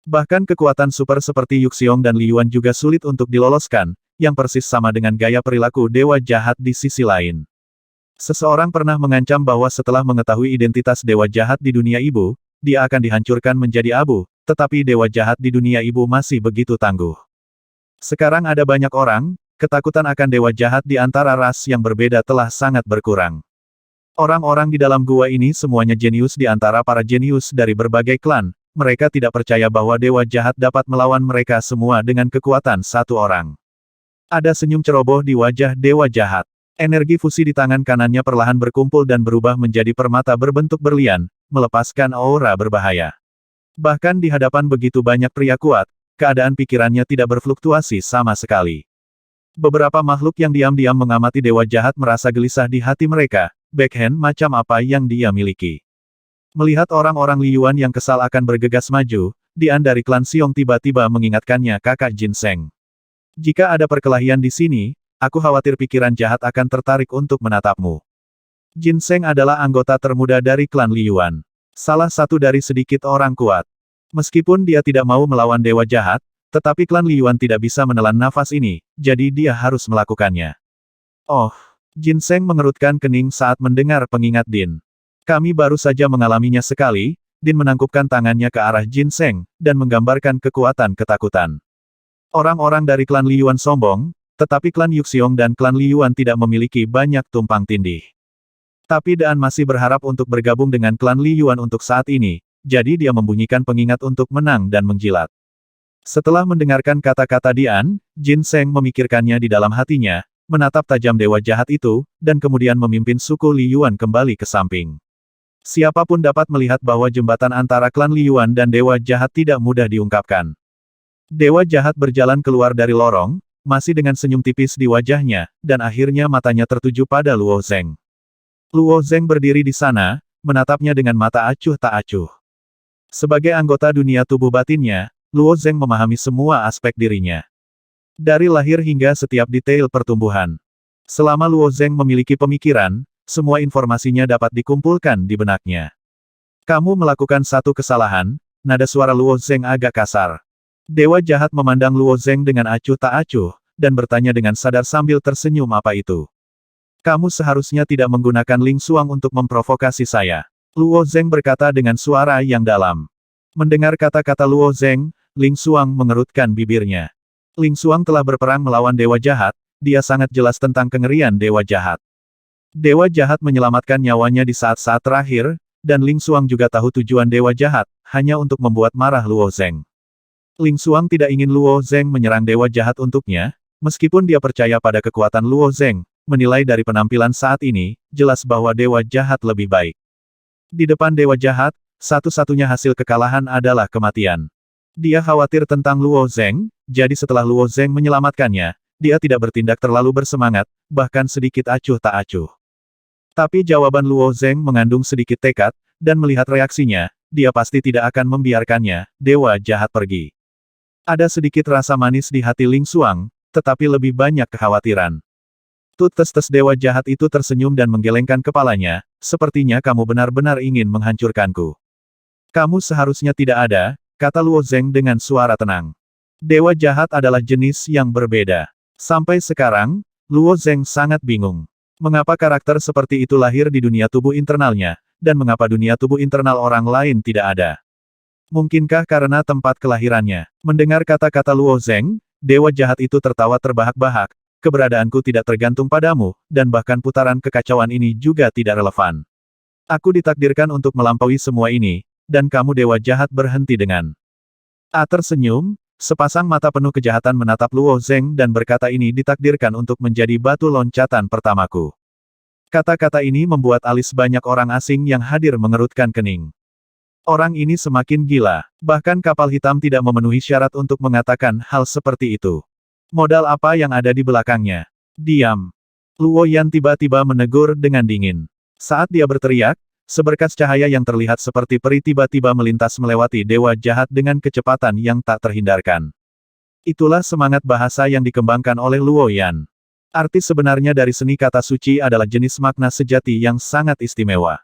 Bahkan kekuatan super seperti Yuxiong dan Liyuan juga sulit untuk diloloskan, yang persis sama dengan gaya perilaku dewa jahat di sisi lain. Seseorang pernah mengancam bahwa setelah mengetahui identitas dewa jahat di dunia ibu, dia akan dihancurkan menjadi abu, tetapi dewa jahat di dunia ibu masih begitu tangguh. Sekarang ada banyak orang, ketakutan akan dewa jahat di antara ras yang berbeda telah sangat berkurang. Orang-orang di dalam gua ini semuanya jenius di antara para jenius dari berbagai klan, mereka tidak percaya bahwa dewa jahat dapat melawan mereka semua dengan kekuatan satu orang. Ada senyum ceroboh di wajah dewa jahat. Energi fusi di tangan kanannya perlahan berkumpul dan berubah menjadi permata berbentuk berlian, melepaskan aura berbahaya. Bahkan di hadapan begitu banyak pria kuat, keadaan pikirannya tidak berfluktuasi sama sekali. Beberapa makhluk yang diam-diam mengamati dewa jahat merasa gelisah di hati mereka. Backhand macam apa yang dia miliki. Melihat orang-orang Liyuan yang kesal akan bergegas maju, Dian dari klan Xiong tiba-tiba mengingatkannya kakak Ginseng. Jika ada perkelahian di sini, aku khawatir pikiran jahat akan tertarik untuk menatapmu. Ginseng adalah anggota termuda dari klan Liyuan. Salah satu dari sedikit orang kuat. Meskipun dia tidak mau melawan dewa jahat, tetapi klan Liyuan tidak bisa menelan nafas ini, jadi dia harus melakukannya. Oh, Ginseng mengerutkan kening saat mendengar pengingat Din. Kami baru saja mengalaminya sekali. Din menangkupkan tangannya ke arah Ginseng, dan menggambarkan kekuatan ketakutan. Orang-orang dari klan Liyuan sombong, tetapi klan Yuxiong dan klan Liyuan tidak memiliki banyak tumpang tindih. Tapi Daan masih berharap untuk bergabung dengan klan Liyuan untuk saat ini, jadi dia membunyikan pengingat untuk menang dan menjilat. Setelah mendengarkan kata-kata Dian, Ginseng memikirkannya di dalam hatinya, menatap tajam dewa jahat itu, dan kemudian memimpin suku Liyuan kembali ke samping. Siapapun dapat melihat bahwa jembatan antara klan Liyuan dan dewa jahat tidak mudah diungkapkan. Dewa jahat berjalan keluar dari lorong, masih dengan senyum tipis di wajahnya, dan akhirnya matanya tertuju pada Luo Zeng. Luo Zeng berdiri di sana, menatapnya dengan mata acuh tak acuh. Sebagai anggota dunia tubuh batinnya, Luo Zeng memahami semua aspek dirinya. Dari lahir hingga setiap detail pertumbuhan. Selama Luo Zeng memiliki pemikiran, semua informasinya dapat dikumpulkan di benaknya. Kamu melakukan satu kesalahan, nada suara Luo Zeng agak kasar. Dewa jahat memandang Luo Zeng dengan acuh tak acuh, dan bertanya dengan sadar sambil tersenyum apa itu. Kamu seharusnya tidak menggunakan Ling Xuang untuk memprovokasi saya. Luo Zeng berkata dengan suara yang dalam. Mendengar kata-kata Luo Zeng, Ling Xuang mengerutkan bibirnya. Ling Xuang telah berperang melawan dewa jahat, dia sangat jelas tentang kengerian dewa jahat. Dewa jahat menyelamatkan nyawanya di saat-saat terakhir, dan Ling Xuang juga tahu tujuan dewa jahat, hanya untuk membuat marah Luo Zeng. Ling Xuang tidak ingin Luo Zeng menyerang dewa jahat untuknya, meskipun dia percaya pada kekuatan Luo Zeng. Menilai dari penampilan saat ini, jelas bahwa dewa jahat lebih baik. Di depan dewa jahat, satu-satunya hasil kekalahan adalah kematian. Dia khawatir tentang Luo Zeng, jadi setelah Luo Zeng menyelamatkannya, dia tidak bertindak terlalu bersemangat, bahkan sedikit acuh tak acuh. Tapi jawaban Luo Zeng mengandung sedikit tekad, dan melihat reaksinya, dia pasti tidak akan membiarkannya, dewa jahat pergi. Ada sedikit rasa manis di hati Ling Xuang, tetapi lebih banyak kekhawatiran. Tes dewa jahat itu tersenyum dan menggelengkan kepalanya, sepertinya kamu benar-benar ingin menghancurkanku. Kamu seharusnya tidak ada, kata Luo Zeng dengan suara tenang. Dewa jahat adalah jenis yang berbeda. Sampai sekarang, Luo Zeng sangat bingung. Mengapa karakter seperti itu lahir di dunia tubuh internalnya, dan mengapa dunia tubuh internal orang lain tidak ada? Mungkinkah karena tempat kelahirannya? Mendengar kata-kata Luo Zeng, dewa jahat itu tertawa terbahak-bahak. Keberadaanku tidak tergantung padamu, dan bahkan putaran kekacauan ini juga tidak relevan. Aku ditakdirkan untuk melampaui semua ini, dan kamu dewa jahat berhenti dengan. A tersenyum, sepasang mata penuh kejahatan menatap Luo Zeng dan berkata ini ditakdirkan untuk menjadi batu loncatan pertamaku. Kata-kata ini membuat alis banyak orang asing yang hadir mengerutkan kening. Orang ini semakin gila, bahkan kapal hitam tidak memenuhi syarat untuk mengatakan hal seperti itu. Modal apa yang ada di belakangnya? Diam. Luo Yan tiba-tiba menegur dengan dingin. Saat dia berteriak, seberkas cahaya yang terlihat seperti peri tiba-tiba melintas melewati dewa jahat dengan kecepatan yang tak terhindarkan. Itulah semangat bahasa yang dikembangkan oleh Luo Yan. Arti sebenarnya dari seni kata suci adalah jenis makna sejati yang sangat istimewa.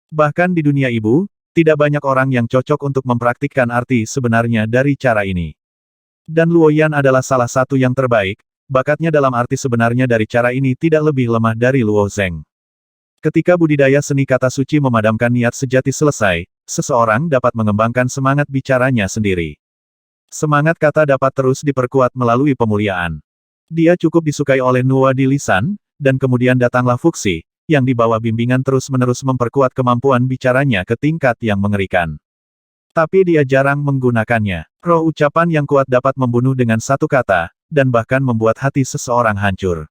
Bahkan di dunia ibu, tidak banyak orang yang cocok untuk mempraktikkan arti sebenarnya dari cara ini. Dan Luo Yan adalah salah satu yang terbaik, bakatnya dalam arti sebenarnya dari cara ini tidak lebih lemah dari Luo Zeng. Ketika budidaya seni kata suci memadamkan niat sejati selesai, seseorang dapat mengembangkan semangat bicaranya sendiri. Semangat kata dapat terus diperkuat melalui pemuliaan. Dia cukup disukai oleh Nuo di lisan, dan kemudian datanglah Fuxi, yang di bawah bimbingan terus-menerus memperkuat kemampuan bicaranya ke tingkat yang mengerikan. Tapi dia jarang menggunakannya. Roh ucapan yang kuat dapat membunuh dengan satu kata, dan bahkan membuat hati seseorang hancur.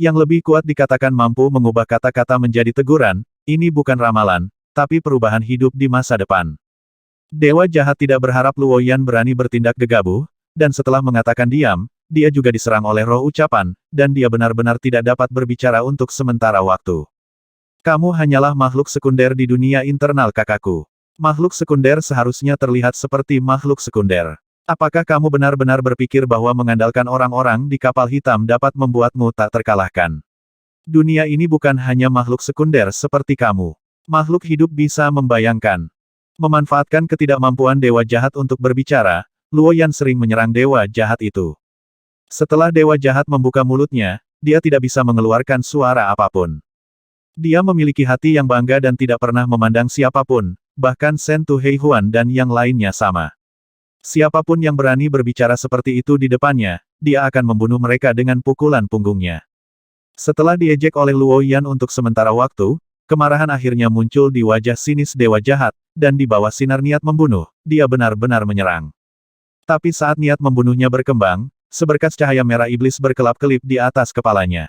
Yang lebih kuat dikatakan mampu mengubah kata-kata menjadi teguran, ini bukan ramalan, tapi perubahan hidup di masa depan. Dewa jahat tidak berharap Luo Yan berani bertindak gegabah, dan setelah mengatakan diam, dia juga diserang oleh roh ucapan, dan dia benar-benar tidak dapat berbicara untuk sementara waktu. Kamu hanyalah makhluk sekunder di dunia internal kakakku. Makhluk sekunder seharusnya terlihat seperti makhluk sekunder. Apakah kamu benar-benar berpikir bahwa mengandalkan orang-orang di kapal hitam dapat membuatmu tak terkalahkan? Dunia ini bukan hanya makhluk sekunder seperti kamu. Makhluk hidup bisa membayangkan. Memanfaatkan ketidakmampuan dewa jahat untuk berbicara, Luo Yan sering menyerang dewa jahat itu. Setelah dewa jahat membuka mulutnya, dia tidak bisa mengeluarkan suara apapun. Dia memiliki hati yang bangga dan tidak pernah memandang siapapun, bahkan Shen Tu Heihuan dan yang lainnya sama. Siapapun yang berani berbicara seperti itu di depannya, dia akan membunuh mereka dengan pukulan punggungnya. Setelah diejek oleh Luo Yan untuk sementara waktu, kemarahan akhirnya muncul di wajah sinis dewa jahat, dan di bawah sinar niat membunuh, dia benar-benar menyerang. Tapi saat niat membunuhnya berkembang, seberkas cahaya merah iblis berkelap-kelip di atas kepalanya.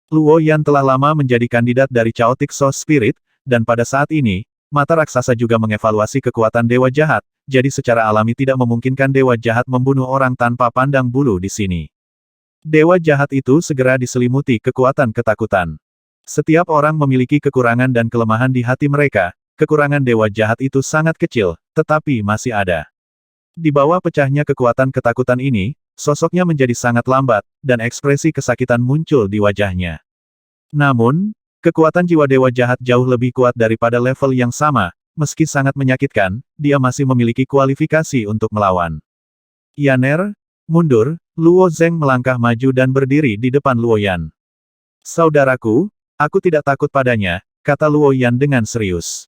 Luo Yan telah lama menjadi kandidat dari Chaotic Soul Spirit, dan pada saat ini, mata raksasa juga mengevaluasi kekuatan dewa jahat, jadi secara alami tidak memungkinkan dewa jahat membunuh orang tanpa pandang bulu di sini. Dewa jahat itu segera diselimuti kekuatan ketakutan. Setiap orang memiliki kekurangan dan kelemahan di hati mereka, kekurangan dewa jahat itu sangat kecil, tetapi masih ada. Di bawah pecahnya kekuatan ketakutan ini, sosoknya menjadi sangat lambat, dan ekspresi kesakitan muncul di wajahnya. Namun, kekuatan jiwa dewa jahat jauh lebih kuat daripada level yang sama, meski sangat menyakitkan, dia masih memiliki kualifikasi untuk melawan. Yaner, mundur, Luo Zeng melangkah maju dan berdiri di depan Luo Yan. Saudaraku, aku tidak takut padanya, kata Luo Yan dengan serius.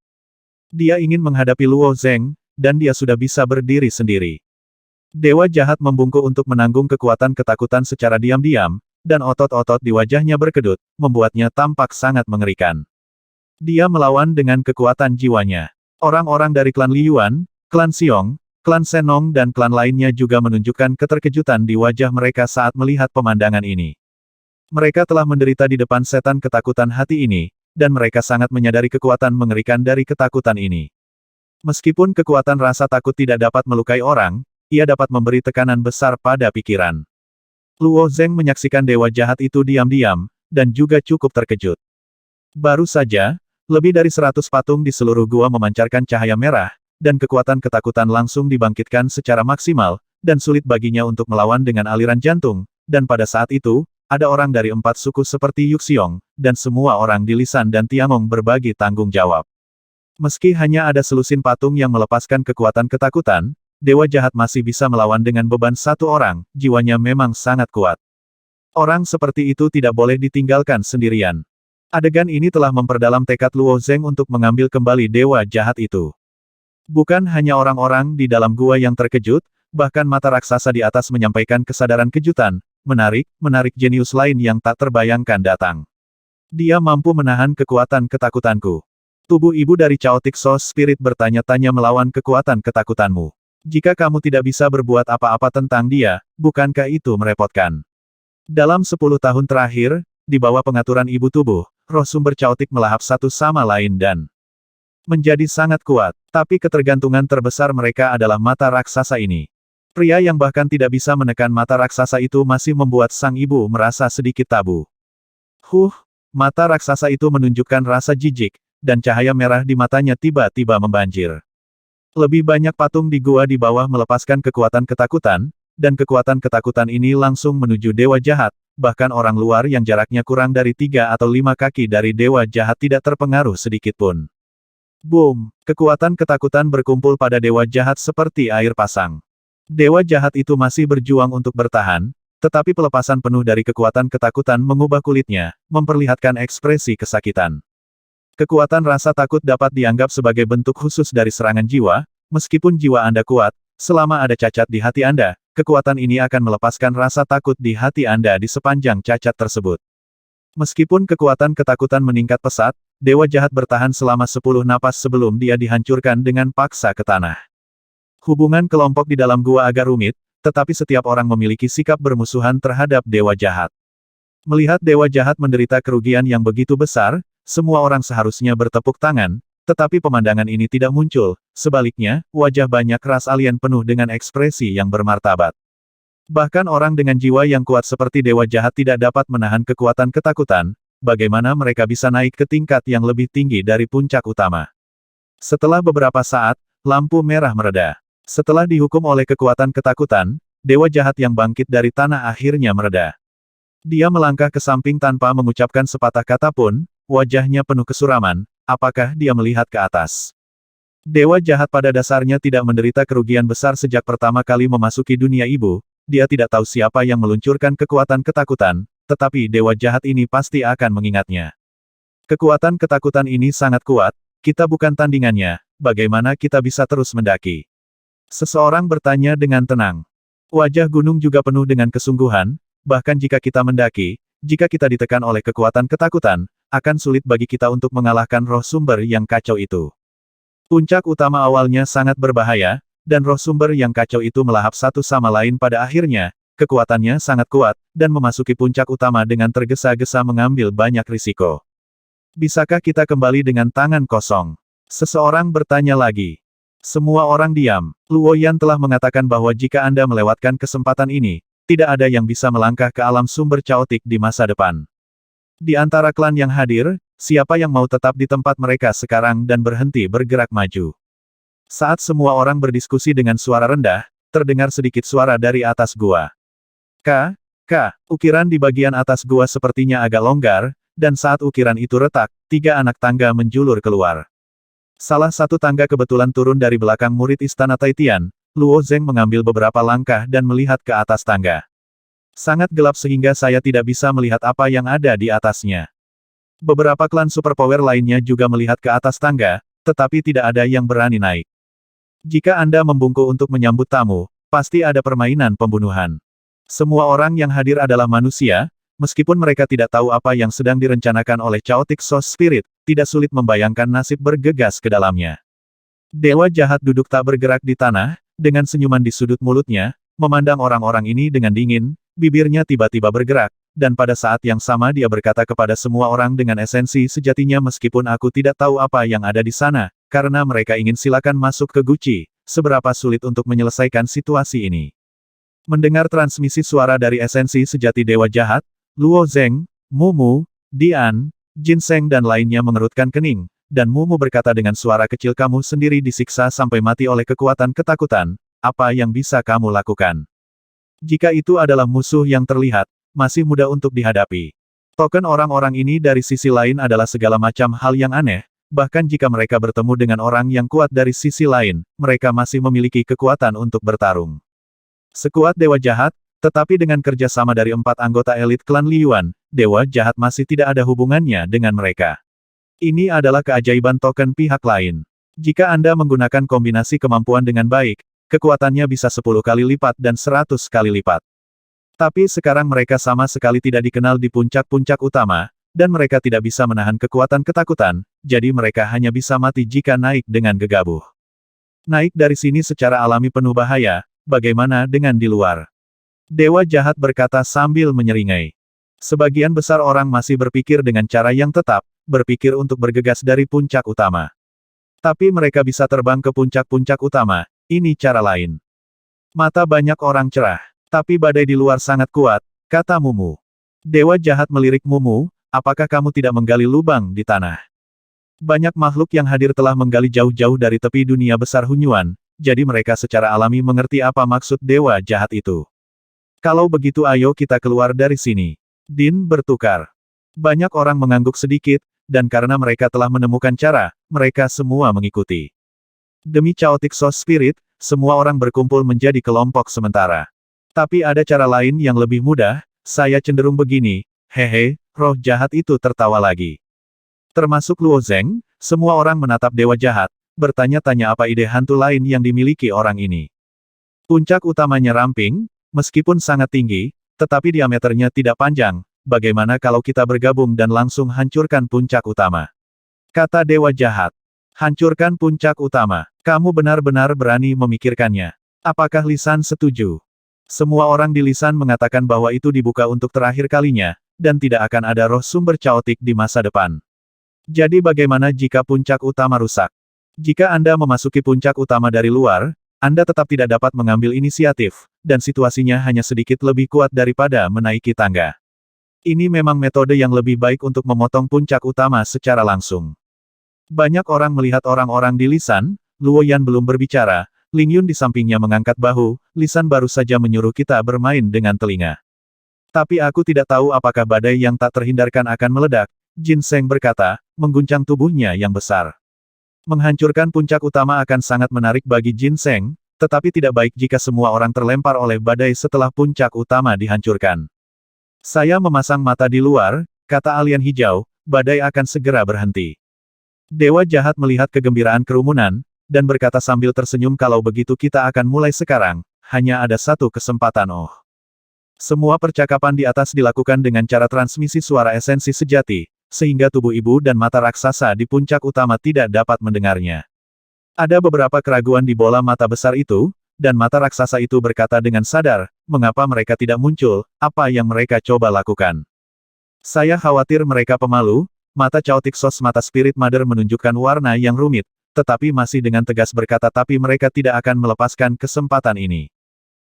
Dia ingin menghadapi Luo Zeng, dan dia sudah bisa berdiri sendiri. Dewa jahat membungkuk untuk menanggung kekuatan ketakutan secara diam-diam, dan otot-otot di wajahnya berkedut, membuatnya tampak sangat mengerikan. Dia melawan dengan kekuatan jiwanya. Orang-orang dari klan Liyuan, klan Xiong, klan Senong dan klan lainnya juga menunjukkan keterkejutan di wajah mereka saat melihat pemandangan ini. Mereka telah menderita di depan setan ketakutan hati ini, dan mereka sangat menyadari kekuatan mengerikan dari ketakutan ini. Meskipun kekuatan rasa takut tidak dapat melukai orang, ia dapat memberi tekanan besar pada pikiran. Luo Zeng menyaksikan dewa jahat itu diam-diam, dan juga cukup terkejut. Baru saja, lebih dari 100 patung di seluruh gua memancarkan cahaya merah, dan kekuatan ketakutan langsung dibangkitkan secara maksimal, dan sulit baginya untuk melawan dengan aliran jantung, dan pada saat itu, ada orang dari 4 suku seperti Yuxiong, dan semua orang di Lisan dan Tiangong berbagi tanggung jawab. Meski hanya ada selusin patung yang melepaskan kekuatan ketakutan, dewa jahat masih bisa melawan dengan beban satu orang, jiwanya memang sangat kuat. Orang seperti itu tidak boleh ditinggalkan sendirian. Adegan ini telah memperdalam tekad Luo Zeng untuk mengambil kembali dewa jahat itu. Bukan hanya orang-orang di dalam gua yang terkejut, bahkan mata raksasa di atas menyampaikan kesadaran kejutan, menarik jenius lain yang tak terbayangkan datang. Dia mampu menahan kekuatan ketakutanku. Tubuh ibu dari Chaotic Soul Spirit bertanya-tanya melawan kekuatan ketakutanmu. Jika kamu tidak bisa berbuat apa-apa tentang dia, bukankah itu merepotkan? Dalam 10 tahun terakhir, di bawah pengaturan ibu tubuh, roh sumber Chaotic melahap satu sama lain dan menjadi sangat kuat, tapi ketergantungan terbesar mereka adalah mata raksasa ini. Pria yang bahkan tidak bisa menekan mata raksasa itu masih membuat sang ibu merasa sedikit tabu. Mata raksasa itu menunjukkan rasa jijik, dan cahaya merah di matanya tiba-tiba membanjir. Lebih banyak patung di gua di bawah melepaskan kekuatan ketakutan, dan kekuatan ketakutan ini langsung menuju dewa jahat, bahkan orang luar yang jaraknya kurang dari 3 atau 5 kaki dari dewa jahat tidak terpengaruh sedikitpun. Boom! Kekuatan ketakutan berkumpul pada dewa jahat seperti air pasang. Dewa jahat itu masih berjuang untuk bertahan, tetapi pelepasan penuh dari kekuatan ketakutan mengubah kulitnya, memperlihatkan ekspresi kesakitan. Kekuatan rasa takut dapat dianggap sebagai bentuk khusus dari serangan jiwa, meskipun jiwa Anda kuat, selama ada cacat di hati Anda, kekuatan ini akan melepaskan rasa takut di hati Anda di sepanjang cacat tersebut. Meskipun kekuatan ketakutan meningkat pesat, dewa jahat bertahan selama 10 napas sebelum dia dihancurkan dengan paksa ke tanah. Hubungan kelompok di dalam gua agak rumit, tetapi setiap orang memiliki sikap bermusuhan terhadap dewa jahat. Melihat dewa jahat menderita kerugian yang begitu besar, semua orang seharusnya bertepuk tangan, tetapi pemandangan ini tidak muncul, sebaliknya, wajah banyak ras alien penuh dengan ekspresi yang bermartabat. Bahkan orang dengan jiwa yang kuat seperti dewa jahat tidak dapat menahan kekuatan ketakutan, bagaimana mereka bisa naik ke tingkat yang lebih tinggi dari puncak utama. Setelah beberapa saat, lampu merah mereda. Setelah dihukum oleh kekuatan ketakutan, dewa jahat yang bangkit dari tanah akhirnya mereda. Dia melangkah ke samping tanpa mengucapkan sepatah kata pun, wajahnya penuh kesuraman. Apakah dia melihat ke atas? Dewa jahat pada dasarnya tidak menderita kerugian besar sejak pertama kali memasuki dunia ibu. Dia tidak tahu siapa yang meluncurkan kekuatan ketakutan, tetapi dewa jahat ini pasti akan mengingatnya. Kekuatan ketakutan ini sangat kuat, kita bukan tandingannya, bagaimana kita bisa terus mendaki? Seseorang bertanya dengan tenang. Wajah gunung juga penuh dengan kesungguhan, bahkan jika kita mendaki, jika kita ditekan oleh kekuatan ketakutan, akan sulit bagi kita untuk mengalahkan roh sumber yang kacau itu. Puncak utama awalnya sangat berbahaya, dan roh sumber yang kacau itu melahap satu sama lain pada akhirnya, kekuatannya sangat kuat, dan memasuki puncak utama dengan tergesa-gesa mengambil banyak risiko. Bisakah kita kembali dengan tangan kosong? Seseorang bertanya lagi. Semua orang diam. Luo Yan telah mengatakan bahwa jika Anda melewatkan kesempatan ini, tidak ada yang bisa melangkah ke alam sumber caotik di masa depan. Di antara klan yang hadir, siapa yang mau tetap di tempat mereka sekarang dan berhenti bergerak maju? Saat semua orang berdiskusi dengan suara rendah, terdengar sedikit suara dari atas gua. Ukiran di bagian atas gua sepertinya agak longgar, dan saat ukiran itu retak, 3 anak tangga menjulur keluar. Salah satu tangga kebetulan turun dari belakang murid istana Taitian. Luo Zeng mengambil beberapa langkah dan melihat ke atas tangga. Sangat gelap sehingga saya tidak bisa melihat apa yang ada di atasnya. Beberapa klan superpower lainnya juga melihat ke atas tangga, tetapi tidak ada yang berani naik. Jika Anda membungkuk untuk menyambut tamu, pasti ada permainan pembunuhan. Semua orang yang hadir adalah manusia, meskipun mereka tidak tahu apa yang sedang direncanakan oleh Chaotic Source Spirit, tidak sulit membayangkan nasib bergegas ke dalamnya. Dewa jahat duduk tak bergerak di tanah, dengan senyuman di sudut mulutnya, memandang orang-orang ini dengan dingin. Bibirnya tiba-tiba bergerak, dan pada saat yang sama dia berkata kepada semua orang dengan esensi sejatinya meskipun aku tidak tahu apa yang ada di sana, karena mereka ingin silakan masuk ke Guci, seberapa sulit untuk menyelesaikan situasi ini. Mendengar transmisi suara dari esensi sejati Dewa Jahat, Luo Zeng, Mumu, Dian, Ginseng dan lainnya mengerutkan kening, dan Mumu berkata dengan suara kecil kamu sendiri disiksa sampai mati oleh kekuatan ketakutan, apa yang bisa kamu lakukan? Jika itu adalah musuh yang terlihat, masih mudah untuk dihadapi. Token orang-orang ini dari sisi lain adalah segala macam hal yang aneh, bahkan jika mereka bertemu dengan orang yang kuat dari sisi lain, mereka masih memiliki kekuatan untuk bertarung. Sekuat Dewa Jahat, tetapi dengan kerjasama dari 4 anggota elit klan Liyuan, Dewa Jahat masih tidak ada hubungannya dengan mereka. Ini adalah keajaiban token pihak lain. Jika Anda menggunakan kombinasi kemampuan dengan baik, kekuatannya bisa 10 kali lipat dan 100 kali lipat. Tapi sekarang mereka sama sekali tidak dikenal di puncak-puncak utama, dan mereka tidak bisa menahan kekuatan ketakutan, jadi mereka hanya bisa mati jika naik dengan gegabah. Naik dari sini secara alami penuh bahaya, bagaimana dengan di luar? Dewa Jahat berkata sambil menyeringai. Sebagian besar orang masih berpikir dengan cara yang tetap, berpikir untuk bergegas dari puncak utama. Tapi mereka bisa terbang ke puncak-puncak utama. Ini cara lain. Mata banyak orang cerah. Tapi badai di luar sangat kuat, kata Mumu. Dewa Jahat melirik Mumu, apakah kamu tidak menggali lubang di tanah? Banyak makhluk yang hadir telah menggali jauh-jauh dari tepi dunia besar Hunyuan, jadi mereka secara alami mengerti apa maksud Dewa Jahat itu. Kalau begitu ayo kita keluar dari sini. Din bertukar. Banyak orang mengangguk sedikit, dan karena mereka telah menemukan cara, mereka semua mengikuti. Demi Chaotic Source Spirit, semua orang berkumpul menjadi kelompok sementara. Tapi ada cara lain yang lebih mudah, saya cenderung begini, hehe, roh jahat itu tertawa lagi. Termasuk Luo Zeng, semua orang menatap Dewa Jahat, bertanya-tanya apa ide hantu lain yang dimiliki orang ini. Puncak utamanya ramping, meskipun sangat tinggi, tetapi diameternya tidak panjang, bagaimana kalau kita bergabung dan langsung hancurkan puncak utama? Kata Dewa Jahat. Hancurkan puncak utama. Kamu benar-benar berani memikirkannya. Apakah Lisan setuju? Semua orang di Lisan mengatakan bahwa itu dibuka untuk terakhir kalinya, dan tidak akan ada roh sumber caotik di masa depan. Jadi bagaimana jika puncak utama rusak? Jika Anda memasuki puncak utama dari luar, Anda tetap tidak dapat mengambil inisiatif, dan situasinya hanya sedikit lebih kuat daripada menaiki tangga. Ini memang metode yang lebih baik untuk memotong puncak utama secara langsung. Banyak orang melihat orang-orang di Lisan, Luo Yan belum berbicara, Ling Yun di sampingnya mengangkat bahu, Lisan baru saja menyuruh kita bermain dengan telinga. Tapi aku tidak tahu apakah badai yang tak terhindarkan akan meledak, Jin Seng berkata, mengguncang tubuhnya yang besar. Menghancurkan puncak utama akan sangat menarik bagi Jin Seng, tetapi tidak baik jika semua orang terlempar oleh badai setelah puncak utama dihancurkan. Saya memasang mata di luar, kata alien hijau, badai akan segera berhenti. Dewa jahat melihat kegembiraan kerumunan, dan berkata sambil tersenyum kalau begitu kita akan mulai sekarang, hanya ada satu kesempatan. Semua percakapan di atas dilakukan dengan cara transmisi suara esensi sejati, sehingga tubuh ibu dan mata raksasa di puncak utama tidak dapat mendengarnya. Ada beberapa keraguan di bola mata besar itu, dan mata raksasa itu berkata dengan sadar, mengapa mereka tidak muncul, apa yang mereka coba lakukan. Saya khawatir mereka pemalu, mata Chaotic Sos mata Spirit Mother menunjukkan warna yang rumit, tetapi masih dengan tegas berkata tapi mereka tidak akan melepaskan kesempatan ini.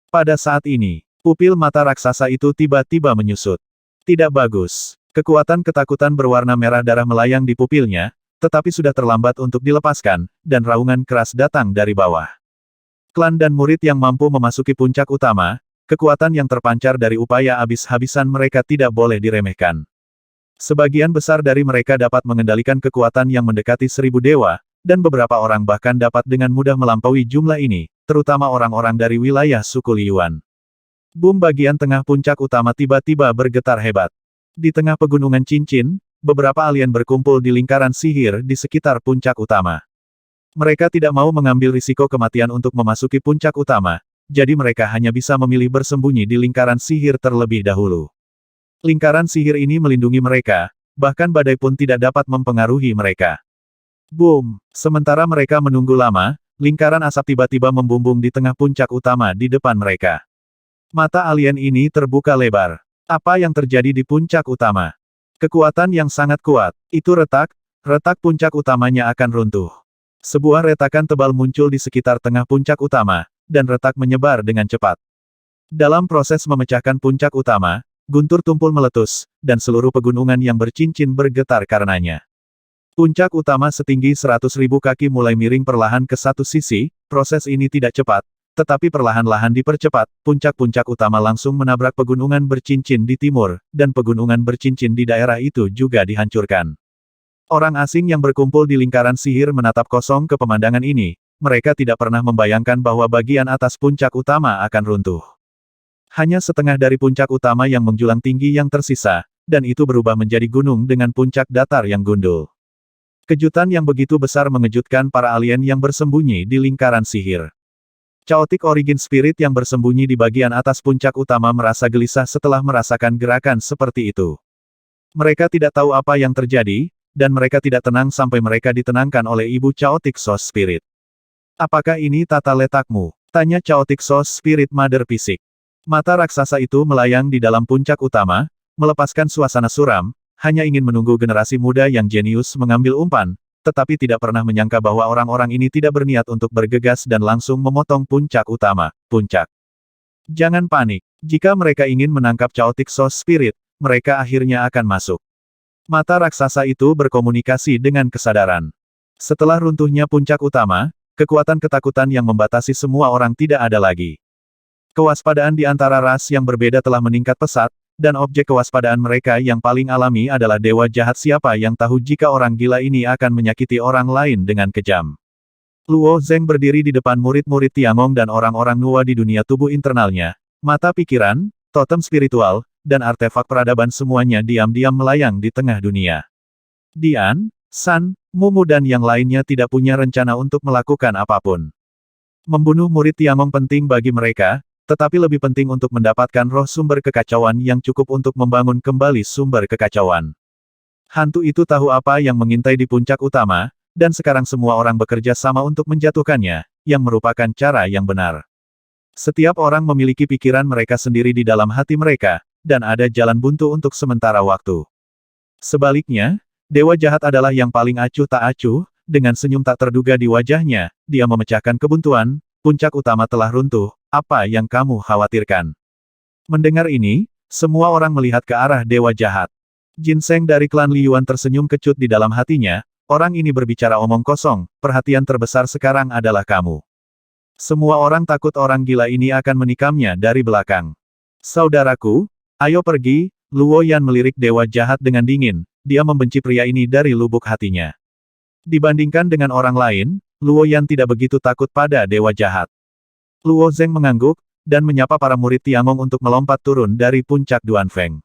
Pada saat ini, pupil mata raksasa itu tiba-tiba menyusut. Tidak bagus. Kekuatan ketakutan berwarna merah darah melayang di pupilnya, tetapi sudah terlambat untuk dilepaskan, dan raungan keras datang dari bawah. Klan dan murid yang mampu memasuki puncak utama, kekuatan yang terpancar dari upaya habis-habisan mereka tidak boleh diremehkan. Sebagian besar dari mereka dapat mengendalikan kekuatan yang mendekati 1000 dewa, dan beberapa orang bahkan dapat dengan mudah melampaui jumlah ini, terutama orang-orang dari wilayah suku Liyuan. Boom bagian tengah puncak utama tiba-tiba bergetar hebat. Di tengah pegunungan cincin, beberapa alien berkumpul di lingkaran sihir di sekitar puncak utama. Mereka tidak mau mengambil risiko kematian untuk memasuki puncak utama, jadi mereka hanya bisa memilih bersembunyi di lingkaran sihir terlebih dahulu. Lingkaran sihir ini melindungi mereka, bahkan badai pun tidak dapat mempengaruhi mereka. Boom! Sementara mereka menunggu lama, lingkaran asap tiba-tiba membumbung di tengah puncak utama di depan mereka. Mata alien ini terbuka lebar. Apa yang terjadi di puncak utama? Kekuatan yang sangat kuat. Itu retak puncak utamanya akan runtuh. Sebuah retakan tebal muncul di sekitar tengah puncak utama, dan retak menyebar dengan cepat. Dalam proses memecahkan puncak utama, guntur tumpul meletus, dan seluruh pegunungan yang bercincin bergetar karenanya. Puncak utama setinggi 100.000 kaki mulai miring perlahan ke satu sisi, proses ini tidak cepat, tetapi perlahan-lahan dipercepat, puncak-puncak utama langsung menabrak pegunungan bercincin di timur, dan pegunungan bercincin di daerah itu juga dihancurkan. Orang asing yang berkumpul di lingkaran sihir menatap kosong ke pemandangan ini, mereka tidak pernah membayangkan bahwa bagian atas puncak utama akan runtuh. Hanya setengah dari puncak utama yang menjulang tinggi yang tersisa, dan itu berubah menjadi gunung dengan puncak datar yang gundul. Kejutan yang begitu besar mengejutkan para alien yang bersembunyi di lingkaran sihir. Chaotic Origin Spirit yang bersembunyi di bagian atas puncak utama merasa gelisah setelah merasakan gerakan seperti itu. Mereka tidak tahu apa yang terjadi, dan mereka tidak tenang sampai mereka ditenangkan oleh Ibu Chaotic Sos Spirit. Apakah ini tata letakmu? Tanya Chaotic Sos Spirit Mother Fisik. Mata raksasa itu melayang di dalam puncak utama, melepaskan suasana suram, hanya ingin menunggu generasi muda yang jenius mengambil umpan, tetapi tidak pernah menyangka bahwa orang-orang ini tidak berniat untuk bergegas dan langsung memotong puncak utama, puncak. Jangan panik. Jika mereka ingin menangkap Chaotic Sos Spirit, mereka akhirnya akan masuk. Mata raksasa itu berkomunikasi dengan kesadaran. Setelah runtuhnya puncak utama, kekuatan ketakutan yang membatasi semua orang tidak ada lagi. Kewaspadaan di antara ras yang berbeda telah meningkat pesat, dan objek kewaspadaan mereka yang paling alami adalah dewa jahat siapa yang tahu jika orang gila ini akan menyakiti orang lain dengan kejam. Luo Zeng berdiri di depan murid-murid Tiangong dan orang-orang Nuwa di dunia tubuh internalnya. Mata pikiran, totem spiritual, dan artefak peradaban semuanya diam-diam melayang di tengah dunia. Dian, San, Mumu dan yang lainnya tidak punya rencana untuk melakukan apapun. Membunuh murid Tiangong penting bagi mereka, tetapi lebih penting untuk mendapatkan roh sumber kekacauan yang cukup untuk membangun kembali sumber kekacauan. Hantu itu tahu apa yang mengintai di puncak utama, dan sekarang semua orang bekerja sama untuk menjatuhkannya, yang merupakan cara yang benar. Setiap orang memiliki pikiran mereka sendiri di dalam hati mereka, dan ada jalan buntu untuk sementara waktu. Sebaliknya, dewa jahat adalah yang paling acuh tak acuh, dengan senyum tak terduga di wajahnya, dia memecahkan kebuntuan, puncak utama telah runtuh. Apa yang kamu khawatirkan? Mendengar ini, semua orang melihat ke arah dewa jahat. Jin Seng dari klan Liyuan tersenyum kecut di dalam hatinya, orang ini berbicara omong kosong, perhatian terbesar sekarang adalah kamu. Semua orang takut orang gila ini akan menikamnya dari belakang. Saudaraku, Ayo pergi, Luo Yan melirik dewa jahat dengan dingin, dia membenci pria ini dari lubuk hatinya. Dibandingkan dengan orang lain, Luo Yan tidak begitu takut pada dewa jahat. Luo Zeng mengangguk, dan menyapa para murid Tiangong untuk melompat turun dari puncak Duanfeng.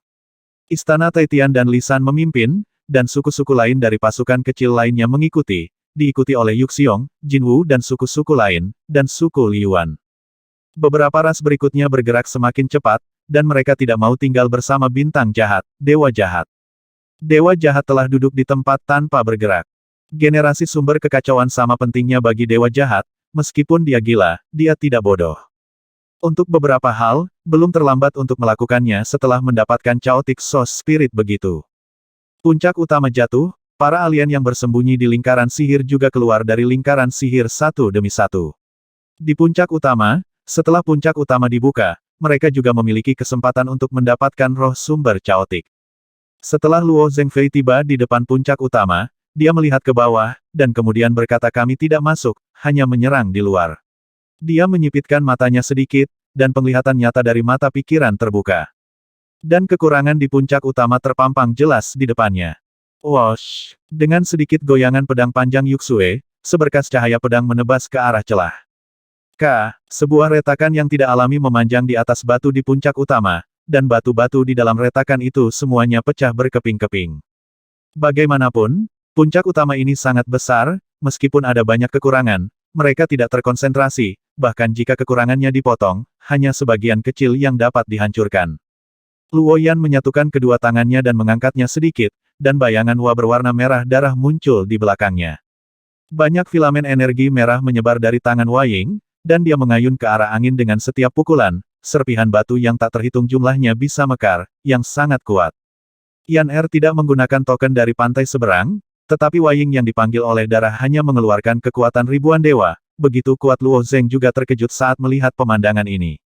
Istana Taitian dan Lisan memimpin, dan suku-suku lain dari pasukan kecil lainnya mengikuti, diikuti oleh Yuxiong, Jinwu dan suku-suku lain, dan suku Liyuan. Beberapa ras berikutnya bergerak semakin cepat, dan mereka tidak mau tinggal bersama bintang jahat, dewa jahat. Dewa jahat telah duduk di tempat tanpa bergerak. Generasi sumber kekacauan sama pentingnya bagi dewa jahat, meskipun dia gila, dia tidak bodoh. Untuk beberapa hal, belum terlambat untuk melakukannya setelah mendapatkan Chaotic Source Spirit begitu. Puncak utama jatuh, para alien yang bersembunyi di lingkaran sihir juga keluar dari lingkaran sihir satu demi satu. Di puncak utama, setelah puncak utama dibuka, mereka juga memiliki kesempatan untuk mendapatkan roh sumber Chaotic. Setelah Luo Zengfei tiba di depan puncak utama, dia melihat ke bawah, dan kemudian berkata kami tidak masuk, hanya menyerang di luar. Dia menyipitkan matanya sedikit, dan penglihatan nyata dari mata pikiran terbuka. Dan kekurangan di puncak utama terpampang jelas di depannya. Wosh! Dengan sedikit goyangan pedang panjang Yuxue, seberkas cahaya pedang menebas ke arah celah. Sebuah retakan yang tidak alami memanjang di atas batu di puncak utama, dan batu-batu di dalam retakan itu semuanya pecah berkeping-keping. Bagaimanapun, puncak utama ini sangat besar, meskipun ada banyak kekurangan, mereka tidak terkonsentrasi, bahkan jika kekurangannya dipotong, hanya sebagian kecil yang dapat dihancurkan. Luo Yan menyatukan kedua tangannya dan mengangkatnya sedikit, dan bayangan Hua berwarna merah darah muncul di belakangnya. Banyak filamen energi merah menyebar dari tangan Hua Ying, dan dia mengayun ke arah angin dengan setiap pukulan, serpihan batu yang tak terhitung jumlahnya bisa mekar, yang sangat kuat. Yan Er tidak menggunakan token dari pantai seberang, tetapi Hua Ying yang dipanggil oleh darah hanya mengeluarkan kekuatan ribuan dewa, begitu kuat Luo Zeng juga terkejut saat melihat pemandangan ini.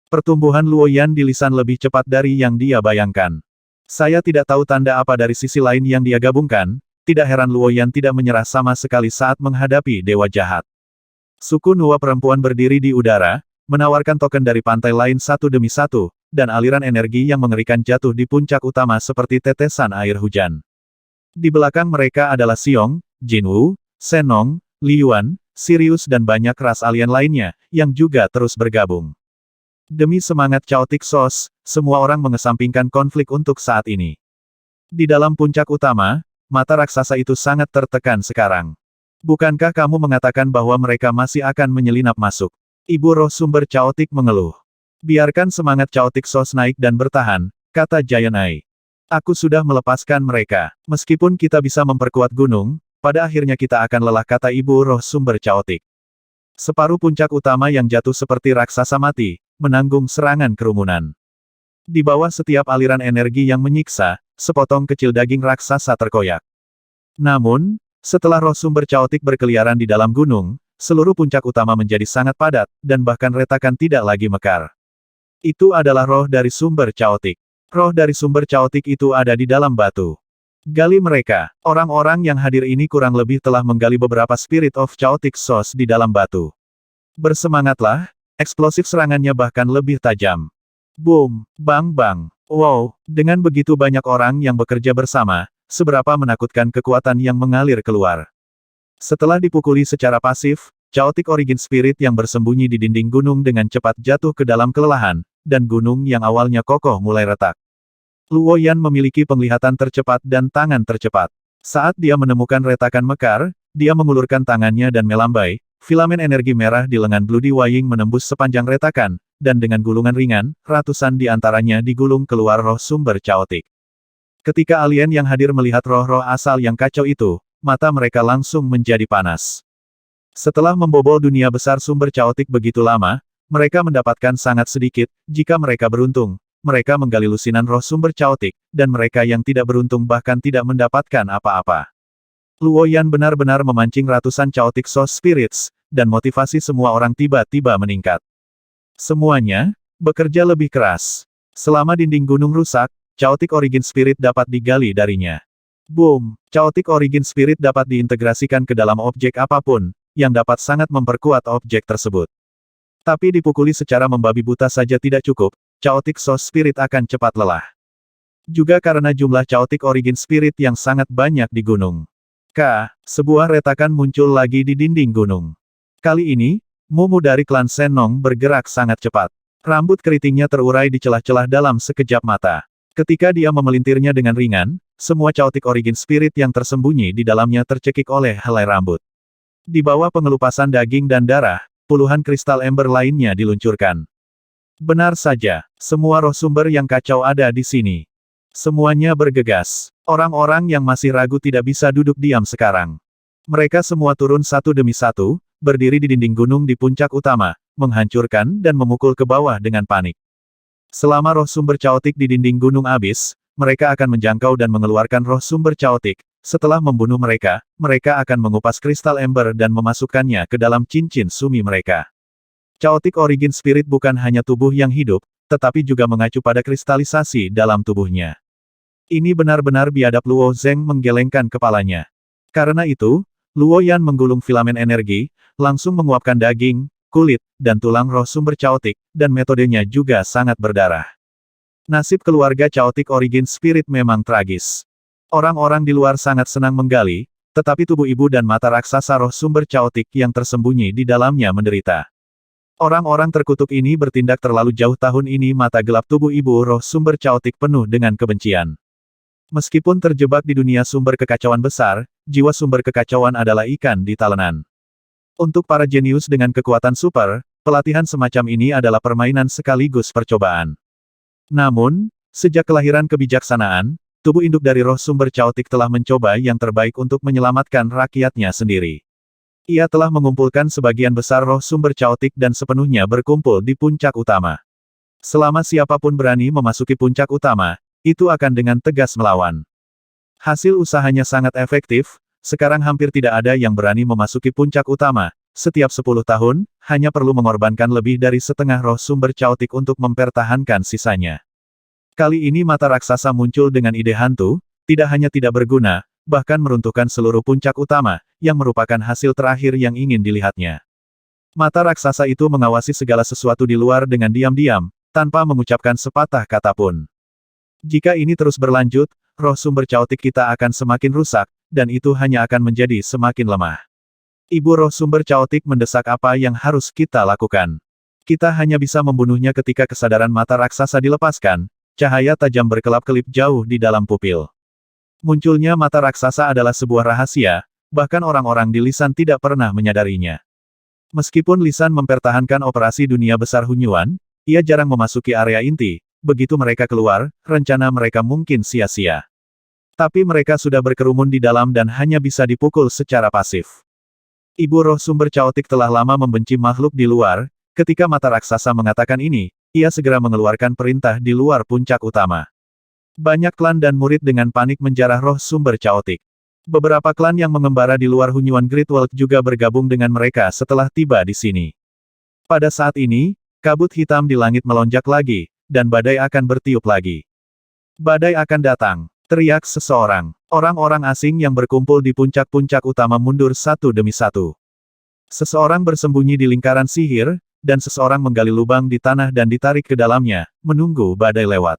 Pertumbuhan Luo Yan di lisan lebih cepat dari yang dia bayangkan. Saya tidak tahu tanda apa dari sisi lain yang dia gabungkan, tidak heran Luo Yan tidak menyerah sama sekali saat menghadapi dewa jahat. Suku Nuwa perempuan berdiri di udara, menawarkan token dari pantai lain satu demi satu, dan aliran energi yang mengerikan jatuh di puncak utama seperti tetesan air hujan. Di belakang mereka adalah Xiong, Jinwu, Senong, Liyuan, Sirius dan banyak ras alien lainnya, yang juga terus bergabung. Demi semangat Chaotic Source, semua orang mengesampingkan konflik untuk saat ini. Di dalam puncak utama, mata raksasa itu sangat tertekan sekarang. Bukankah kamu mengatakan bahwa mereka masih akan menyelinap masuk? Ibu roh sumber Chaotic mengeluh. Biarkan semangat Chaotic Source naik dan bertahan, kata Giant Eye. Aku sudah melepaskan mereka. Meskipun kita bisa memperkuat gunung, pada akhirnya kita akan lelah, kata ibu roh sumber Chaotic. Separuh puncak utama yang jatuh seperti raksasa mati, menanggung serangan kerumunan. Di bawah setiap aliran energi yang menyiksa, sepotong kecil daging raksasa terkoyak. Namun, setelah roh sumber Chaotic berkeliaran di dalam gunung, seluruh puncak utama menjadi sangat padat, dan bahkan retakan tidak lagi mekar. Itu adalah roh dari sumber Chaotic. Roh dari sumber Chaotic itu ada di dalam batu. Gali mereka. Orang-orang yang hadir ini kurang lebih telah menggali beberapa Spirit of Chaotic Source di dalam batu. Bersemangatlah, eksplosif serangannya bahkan lebih tajam. Boom, bang bang. Wow, dengan begitu banyak orang yang bekerja bersama, seberapa menakutkan kekuatan yang mengalir keluar. Setelah dipukuli secara pasif, Chaotic Origin Spirit yang bersembunyi di dinding gunung dengan cepat jatuh ke dalam kelelahan, dan gunung yang awalnya kokoh mulai retak. Luo Yan memiliki penglihatan tercepat dan tangan tercepat. Saat dia menemukan retakan mekar, dia mengulurkan tangannya dan melambai, filamen energi merah di lengan Bloody Hua Ying menembus sepanjang retakan, dan dengan gulungan ringan, ratusan di antaranya digulung keluar roh sumber Chaotic. Ketika alien yang hadir melihat roh-roh asal yang kacau itu, mata mereka langsung menjadi panas. Setelah membobol dunia besar sumber Chaotic begitu lama, mereka mendapatkan sangat sedikit, jika mereka beruntung. Mereka menggali lusinan roh sumber Chaotic, dan mereka yang tidak beruntung bahkan tidak mendapatkan apa-apa. Luo Yan benar-benar memancing ratusan Chaotic Source Spirits, dan motivasi semua orang tiba-tiba meningkat. Semuanya bekerja lebih keras. Selama dinding gunung rusak, Chaotic Origin Spirit dapat digali darinya. Boom! Chaotic Origin Spirit dapat diintegrasikan ke dalam objek apapun, yang dapat sangat memperkuat objek tersebut. Tapi dipukuli secara membabi buta saja tidak cukup, Chaotic Source Spirit akan cepat lelah. Juga karena jumlah Chaotic Origin Spirit yang sangat banyak di gunung. Sebuah retakan muncul lagi di dinding gunung. Kali ini, Mumu dari klan Senong bergerak sangat cepat. Rambut keritingnya terurai di celah-celah dalam sekejap mata. Ketika dia memelintirnya dengan ringan, semua Chaotic Origin Spirit yang tersembunyi di dalamnya tercekik oleh helai rambut. Di bawah pengelupasan daging dan darah, puluhan kristal ember lainnya diluncurkan. Benar saja, semua roh sumber yang kacau ada di sini. Semuanya bergegas. Orang-orang yang masih ragu tidak bisa duduk diam sekarang. Mereka semua turun satu demi satu, berdiri di dinding gunung di puncak utama, menghancurkan dan memukul ke bawah dengan panik. Selama roh sumber caotik di dinding gunung habis, mereka akan menjangkau dan mengeluarkan roh sumber caotik. Setelah membunuh mereka, mereka akan mengupas kristal ember dan memasukkannya ke dalam cincin sumi mereka. Chaotic Origin Spirit bukan hanya tubuh yang hidup, tetapi juga mengacu pada kristalisasi dalam tubuhnya. Ini benar-benar biadab. Luo Zeng menggelengkan kepalanya. Karena itu, Luo Yan menggulung filamen energi, langsung menguapkan daging, kulit, dan tulang roh sumber caotik, dan metodenya juga sangat berdarah. Nasib keluarga Chaotic Origin Spirit memang tragis. Orang-orang di luar sangat senang menggali, tetapi tubuh ibu dan mata raksasa roh sumber caotik yang tersembunyi di dalamnya menderita. Orang-orang terkutuk ini bertindak terlalu jauh. Tahun ini mata gelap tubuh ibu roh sumber caotik penuh dengan kebencian. Meskipun terjebak di dunia sumber kekacauan besar, jiwa sumber kekacauan adalah ikan di talenan. Untuk para jenius dengan kekuatan super, pelatihan semacam ini adalah permainan sekaligus percobaan. Namun, sejak kelahiran kebijaksanaan, tubuh induk dari roh sumber caotik telah mencoba yang terbaik untuk menyelamatkan rakyatnya sendiri. Ia telah mengumpulkan sebagian besar roh sumber caotik dan sepenuhnya berkumpul di puncak utama. Selama siapapun berani memasuki puncak utama, itu akan dengan tegas melawan. Hasil usahanya sangat efektif, sekarang hampir tidak ada yang berani memasuki puncak utama. Setiap 10 tahun, hanya perlu mengorbankan lebih dari setengah roh sumber caotik untuk mempertahankan sisanya. Kali ini mata raksasa muncul dengan ide hantu, tidak hanya tidak berguna, bahkan meruntuhkan seluruh puncak utama, yang merupakan hasil terakhir yang ingin dilihatnya. Mata raksasa itu mengawasi segala sesuatu di luar dengan diam-diam, tanpa mengucapkan sepatah kata pun. Jika ini terus berlanjut, roh sumber caotik kita akan semakin rusak, dan itu hanya akan menjadi semakin lemah. Ibu roh sumber caotik mendesak apa yang harus kita lakukan. Kita hanya bisa membunuhnya ketika kesadaran mata raksasa dilepaskan, cahaya tajam berkelap-kelip jauh di dalam pupil. Munculnya mata raksasa adalah sebuah rahasia, bahkan orang-orang di Lisan tidak pernah menyadarinya. Meskipun Lisan mempertahankan operasi dunia besar Hunyuan, ia jarang memasuki area inti. Begitu mereka keluar, rencana mereka mungkin sia-sia. Tapi mereka sudah berkerumun di dalam dan hanya bisa dipukul secara pasif. Ibu roh sumber caotik telah lama membenci makhluk di luar, ketika mata raksasa mengatakan ini, ia segera mengeluarkan perintah di luar puncak utama. Banyak klan dan murid dengan panik menjarah roh sumber caotik. Beberapa klan yang mengembara di luar Hunyuan Great World juga bergabung dengan mereka setelah tiba di sini. Pada saat ini, kabut hitam di langit melonjak lagi, dan badai akan bertiup lagi. Badai akan datang, teriak seseorang. Orang-orang asing yang berkumpul di puncak-puncak utama mundur satu demi satu. Seseorang bersembunyi di lingkaran sihir, dan seseorang menggali lubang di tanah dan ditarik ke dalamnya, menunggu badai lewat.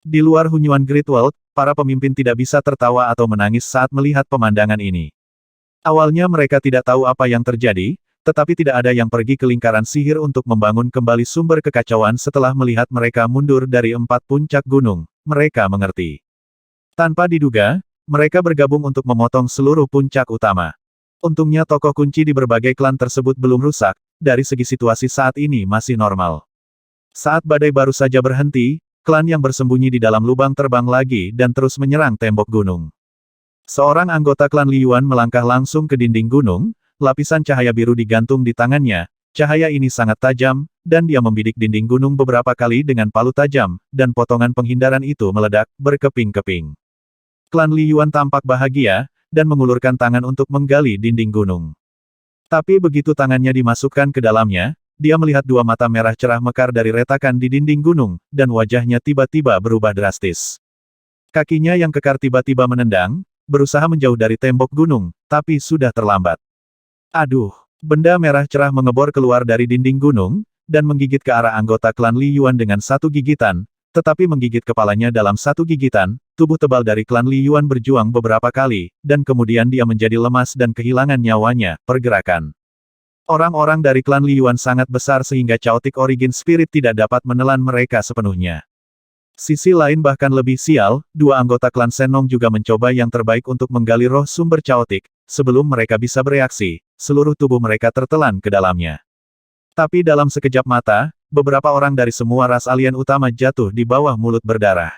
Di luar Hunyuan Great World, para pemimpin tidak bisa tertawa atau menangis saat melihat pemandangan ini. Awalnya mereka tidak tahu apa yang terjadi, tetapi tidak ada yang pergi ke lingkaran sihir untuk membangun kembali sumber kekacauan setelah melihat mereka mundur dari 4 puncak gunung. Mereka mengerti. Tanpa diduga, mereka bergabung untuk memotong seluruh puncak utama. Untungnya tokoh kunci di berbagai klan tersebut belum rusak, dari segi situasi saat ini masih normal. Saat badai baru saja berhenti, klan yang bersembunyi di dalam lubang terbang lagi dan terus menyerang tembok gunung. Seorang anggota klan Liyuan melangkah langsung ke dinding gunung. Lapisan cahaya biru digantung di tangannya, cahaya ini sangat tajam, dan dia membidik dinding gunung beberapa kali dengan palu tajam, dan potongan penghindaran itu meledak, berkeping-keping. Klan Liyuan tampak bahagia, dan mengulurkan tangan untuk menggali dinding gunung. Tapi begitu tangannya dimasukkan ke dalamnya, dia melihat dua mata merah cerah mekar dari retakan di dinding gunung, dan wajahnya tiba-tiba berubah drastis. Kakinya yang kekar tiba-tiba menendang, berusaha menjauh dari tembok gunung, tapi sudah terlambat. Aduh! Benda merah cerah mengebor keluar dari dinding gunung, dan menggigit ke arah anggota klan Li Yuan dengan satu gigitan, tetapi menggigit kepalanya dalam satu gigitan. Tubuh tebal dari klan Li Yuan berjuang beberapa kali, dan kemudian dia menjadi lemas dan kehilangan nyawanya. Pergerakan orang-orang dari klan Li Yuan sangat besar sehingga Chaotic Origin Spirit tidak dapat menelan mereka sepenuhnya. Sisi lain bahkan lebih sial, dua anggota klan Senong juga mencoba yang terbaik untuk menggali roh sumber Chaotic. Sebelum mereka bisa bereaksi, seluruh tubuh mereka tertelan ke dalamnya. Tapi dalam sekejap mata, beberapa orang dari semua ras alien utama jatuh di bawah mulut berdarah.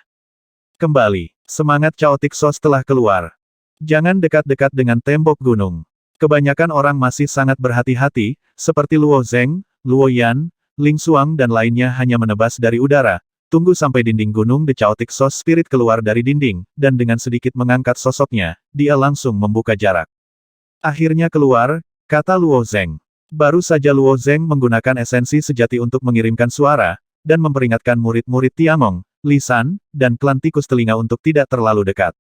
Kembali, semangat Chaotic Source telah keluar. Jangan dekat-dekat dengan tembok gunung. Kebanyakan orang masih sangat berhati-hati, seperti Luo Zeng, Luo Yan, Ling Xuang dan lainnya hanya menebas dari udara. Tunggu sampai dinding gunung The Chaotic Source Spirit keluar dari dinding, dan dengan sedikit mengangkat sosoknya, dia langsung membuka jarak. Akhirnya keluar, kata Luo Zeng. Baru saja Luo Zeng menggunakan esensi sejati untuk mengirimkan suara, dan memperingatkan murid-murid Tiangong, Lisan, dan klan tikus telinga untuk tidak terlalu dekat.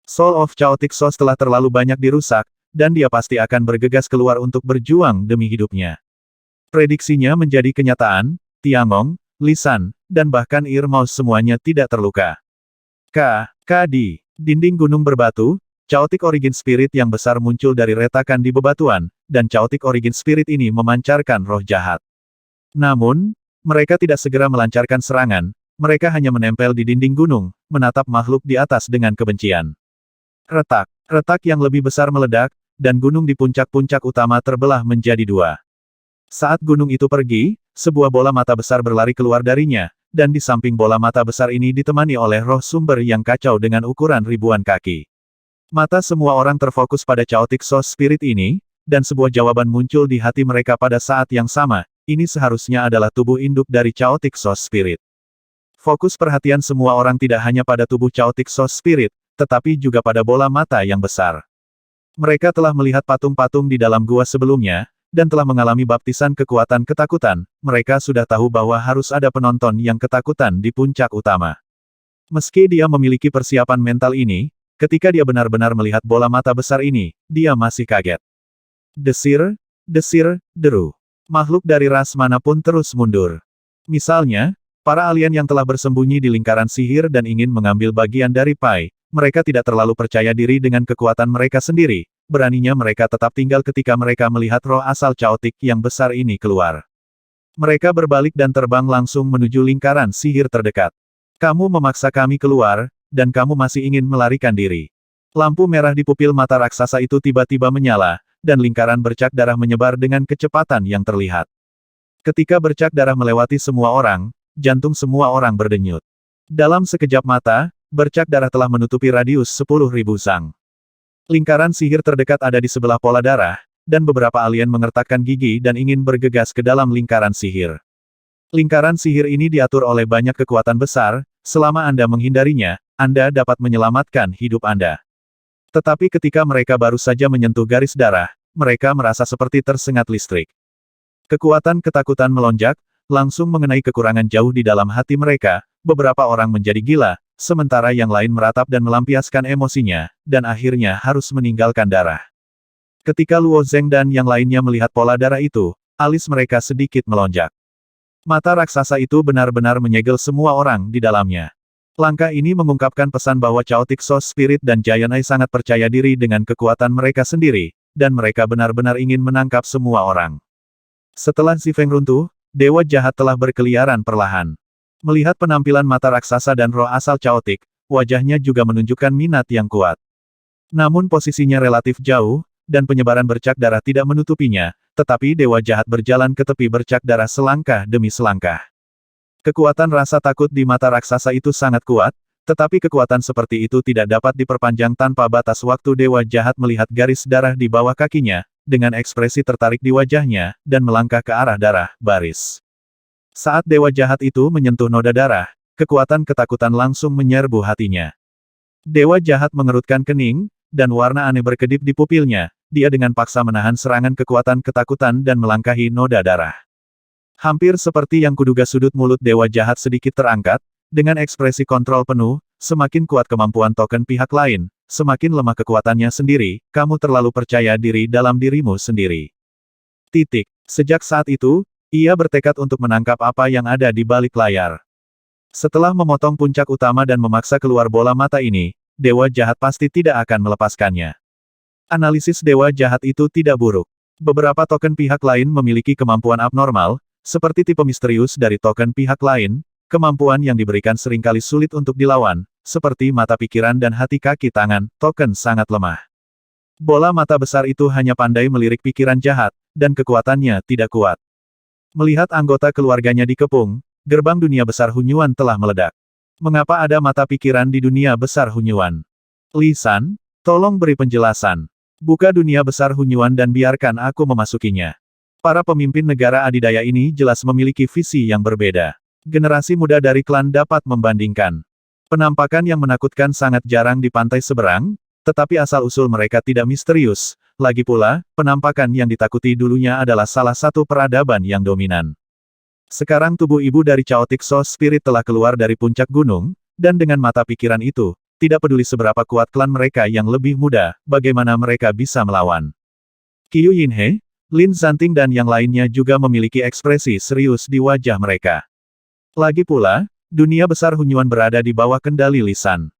Soul of Chaotic Source telah terlalu banyak dirusak, dan dia pasti akan bergegas keluar untuk berjuang demi hidupnya. Prediksinya menjadi kenyataan, Tiangong, Lisan, dan bahkan Irmaus semuanya tidak terluka. Di dinding gunung berbatu, Chaotic Origin Spirit yang besar muncul dari retakan di bebatuan, dan Chaotic Origin Spirit ini memancarkan roh jahat. Namun, mereka tidak segera melancarkan serangan, mereka hanya menempel di dinding gunung, menatap makhluk di atas dengan kebencian. Retak yang lebih besar meledak, dan gunung di puncak-puncak utama terbelah menjadi dua. Saat gunung itu pergi, sebuah bola mata besar berlari keluar darinya, dan di samping bola mata besar ini ditemani oleh roh sumber yang kacau dengan ukuran ribuan kaki. Mata semua orang terfokus pada Chaotic Source Spirit ini, dan sebuah jawaban muncul di hati mereka pada saat yang sama, ini seharusnya adalah tubuh induk dari Chaotic Source Spirit. Fokus perhatian semua orang tidak hanya pada tubuh Chaotic Source Spirit, tetapi juga pada bola mata yang besar. Mereka telah melihat patung-patung di dalam gua sebelumnya, dan telah mengalami baptisan kekuatan ketakutan, mereka sudah tahu bahwa harus ada penonton yang ketakutan di puncak utama. Meski dia memiliki persiapan mental ini, ketika dia benar-benar melihat bola mata besar ini, dia masih kaget. Desir, deru. Makhluk dari ras manapun terus mundur. Misalnya, para alien yang telah bersembunyi di lingkaran sihir dan ingin mengambil bagian dari Pai, mereka tidak terlalu percaya diri dengan kekuatan mereka sendiri, beraninya mereka tetap tinggal ketika mereka melihat roh asal Chaotic yang besar ini keluar. Mereka berbalik dan terbang langsung menuju lingkaran sihir terdekat. Kamu memaksa kami keluar, dan kamu masih ingin melarikan diri. Lampu merah di pupil mata raksasa itu tiba-tiba menyala, dan lingkaran bercak darah menyebar dengan kecepatan yang terlihat. Ketika bercak darah melewati semua orang, jantung semua orang berdenyut. Dalam sekejap mata, bercak darah telah menutupi radius 10.000 sang. Lingkaran sihir terdekat ada di sebelah pola darah, dan beberapa alien mengertakkan gigi dan ingin bergegas ke dalam lingkaran sihir. Lingkaran sihir ini diatur oleh banyak kekuatan besar, selama Anda menghindarinya, Anda dapat menyelamatkan hidup Anda. Tetapi ketika mereka baru saja menyentuh garis darah, mereka merasa seperti tersengat listrik. Kekuatan ketakutan melonjak, langsung mengenai kekurangan jauh di dalam hati mereka, beberapa orang menjadi gila, sementara yang lain meratap dan melampiaskan emosinya, dan akhirnya harus meninggalkan darah. Ketika Luo Zeng dan yang lainnya melihat pola darah itu, alis mereka sedikit melonjak. Mata raksasa itu benar-benar menyegel semua orang di dalamnya. Langkah ini mengungkapkan pesan bahwa Chaotic Source Spirit dan Giant Eye sangat percaya diri dengan kekuatan mereka sendiri, dan mereka benar-benar ingin menangkap semua orang. Setelah Zifeng runtuh, Dewa Jahat telah berkeliaran perlahan. Melihat penampilan mata raksasa dan roh asal Chaotic, wajahnya juga menunjukkan minat yang kuat. Namun posisinya relatif jauh, dan penyebaran bercak darah tidak menutupinya, tetapi Dewa Jahat berjalan ke tepi bercak darah selangkah demi selangkah. Kekuatan rasa takut di mata raksasa itu sangat kuat, tetapi kekuatan seperti itu tidak dapat diperpanjang tanpa batas waktu. Dewa Jahat melihat garis darah di bawah kakinya, dengan ekspresi tertarik di wajahnya, dan melangkah ke arah darah, baris. Saat Dewa Jahat itu menyentuh noda darah, kekuatan ketakutan langsung menyerbu hatinya. Dewa Jahat mengerutkan kening, dan warna aneh berkedip di pupilnya, dia dengan paksa menahan serangan kekuatan ketakutan dan melangkahi noda darah. Hampir seperti yang kuduga, sudut mulut Dewa Jahat sedikit terangkat, dengan ekspresi kontrol penuh, semakin kuat kemampuan token pihak lain, semakin lemah kekuatannya sendiri, kamu terlalu percaya diri dalam dirimu sendiri. Sejak saat itu, Ia bertekad untuk menangkap apa yang ada di balik layar. Setelah memotong puncak utama dan memaksa keluar bola mata ini, dewa jahat pasti tidak akan melepaskannya. Analisis dewa jahat itu tidak buruk. Beberapa token pihak lain memiliki kemampuan abnormal, seperti tipe misterius dari token pihak lain, kemampuan yang diberikan seringkali sulit untuk dilawan, seperti mata pikiran dan hati kaki tangan, token sangat lemah. Bola mata besar itu hanya pandai melirik pikiran jahat, dan kekuatannya tidak kuat. Melihat anggota keluarganya dikepung, gerbang dunia besar Hunyuan telah meledak. Mengapa ada mata pikiran di dunia besar Hunyuan? Li San, tolong beri penjelasan. Buka dunia besar Hunyuan dan biarkan aku memasukinya. Para pemimpin negara adidaya ini jelas memiliki visi yang berbeda. Generasi muda dari klan dapat membandingkan. Penampakan yang menakutkan sangat jarang di pantai seberang, tetapi asal-usul mereka tidak misterius. Lagi pula, penampakan yang ditakuti dulunya adalah salah satu peradaban yang dominan. Sekarang tubuh ibu dari Chaotic Soul Spirit telah keluar dari puncak gunung, dan dengan mata pikiran itu, tidak peduli seberapa kuat klan mereka yang lebih muda, bagaimana mereka bisa melawan. Qiu Yinhe, Lin Zanting dan yang lainnya juga memiliki ekspresi serius di wajah mereka. Lagi pula, dunia besar Hunyuan berada di bawah kendali Li San.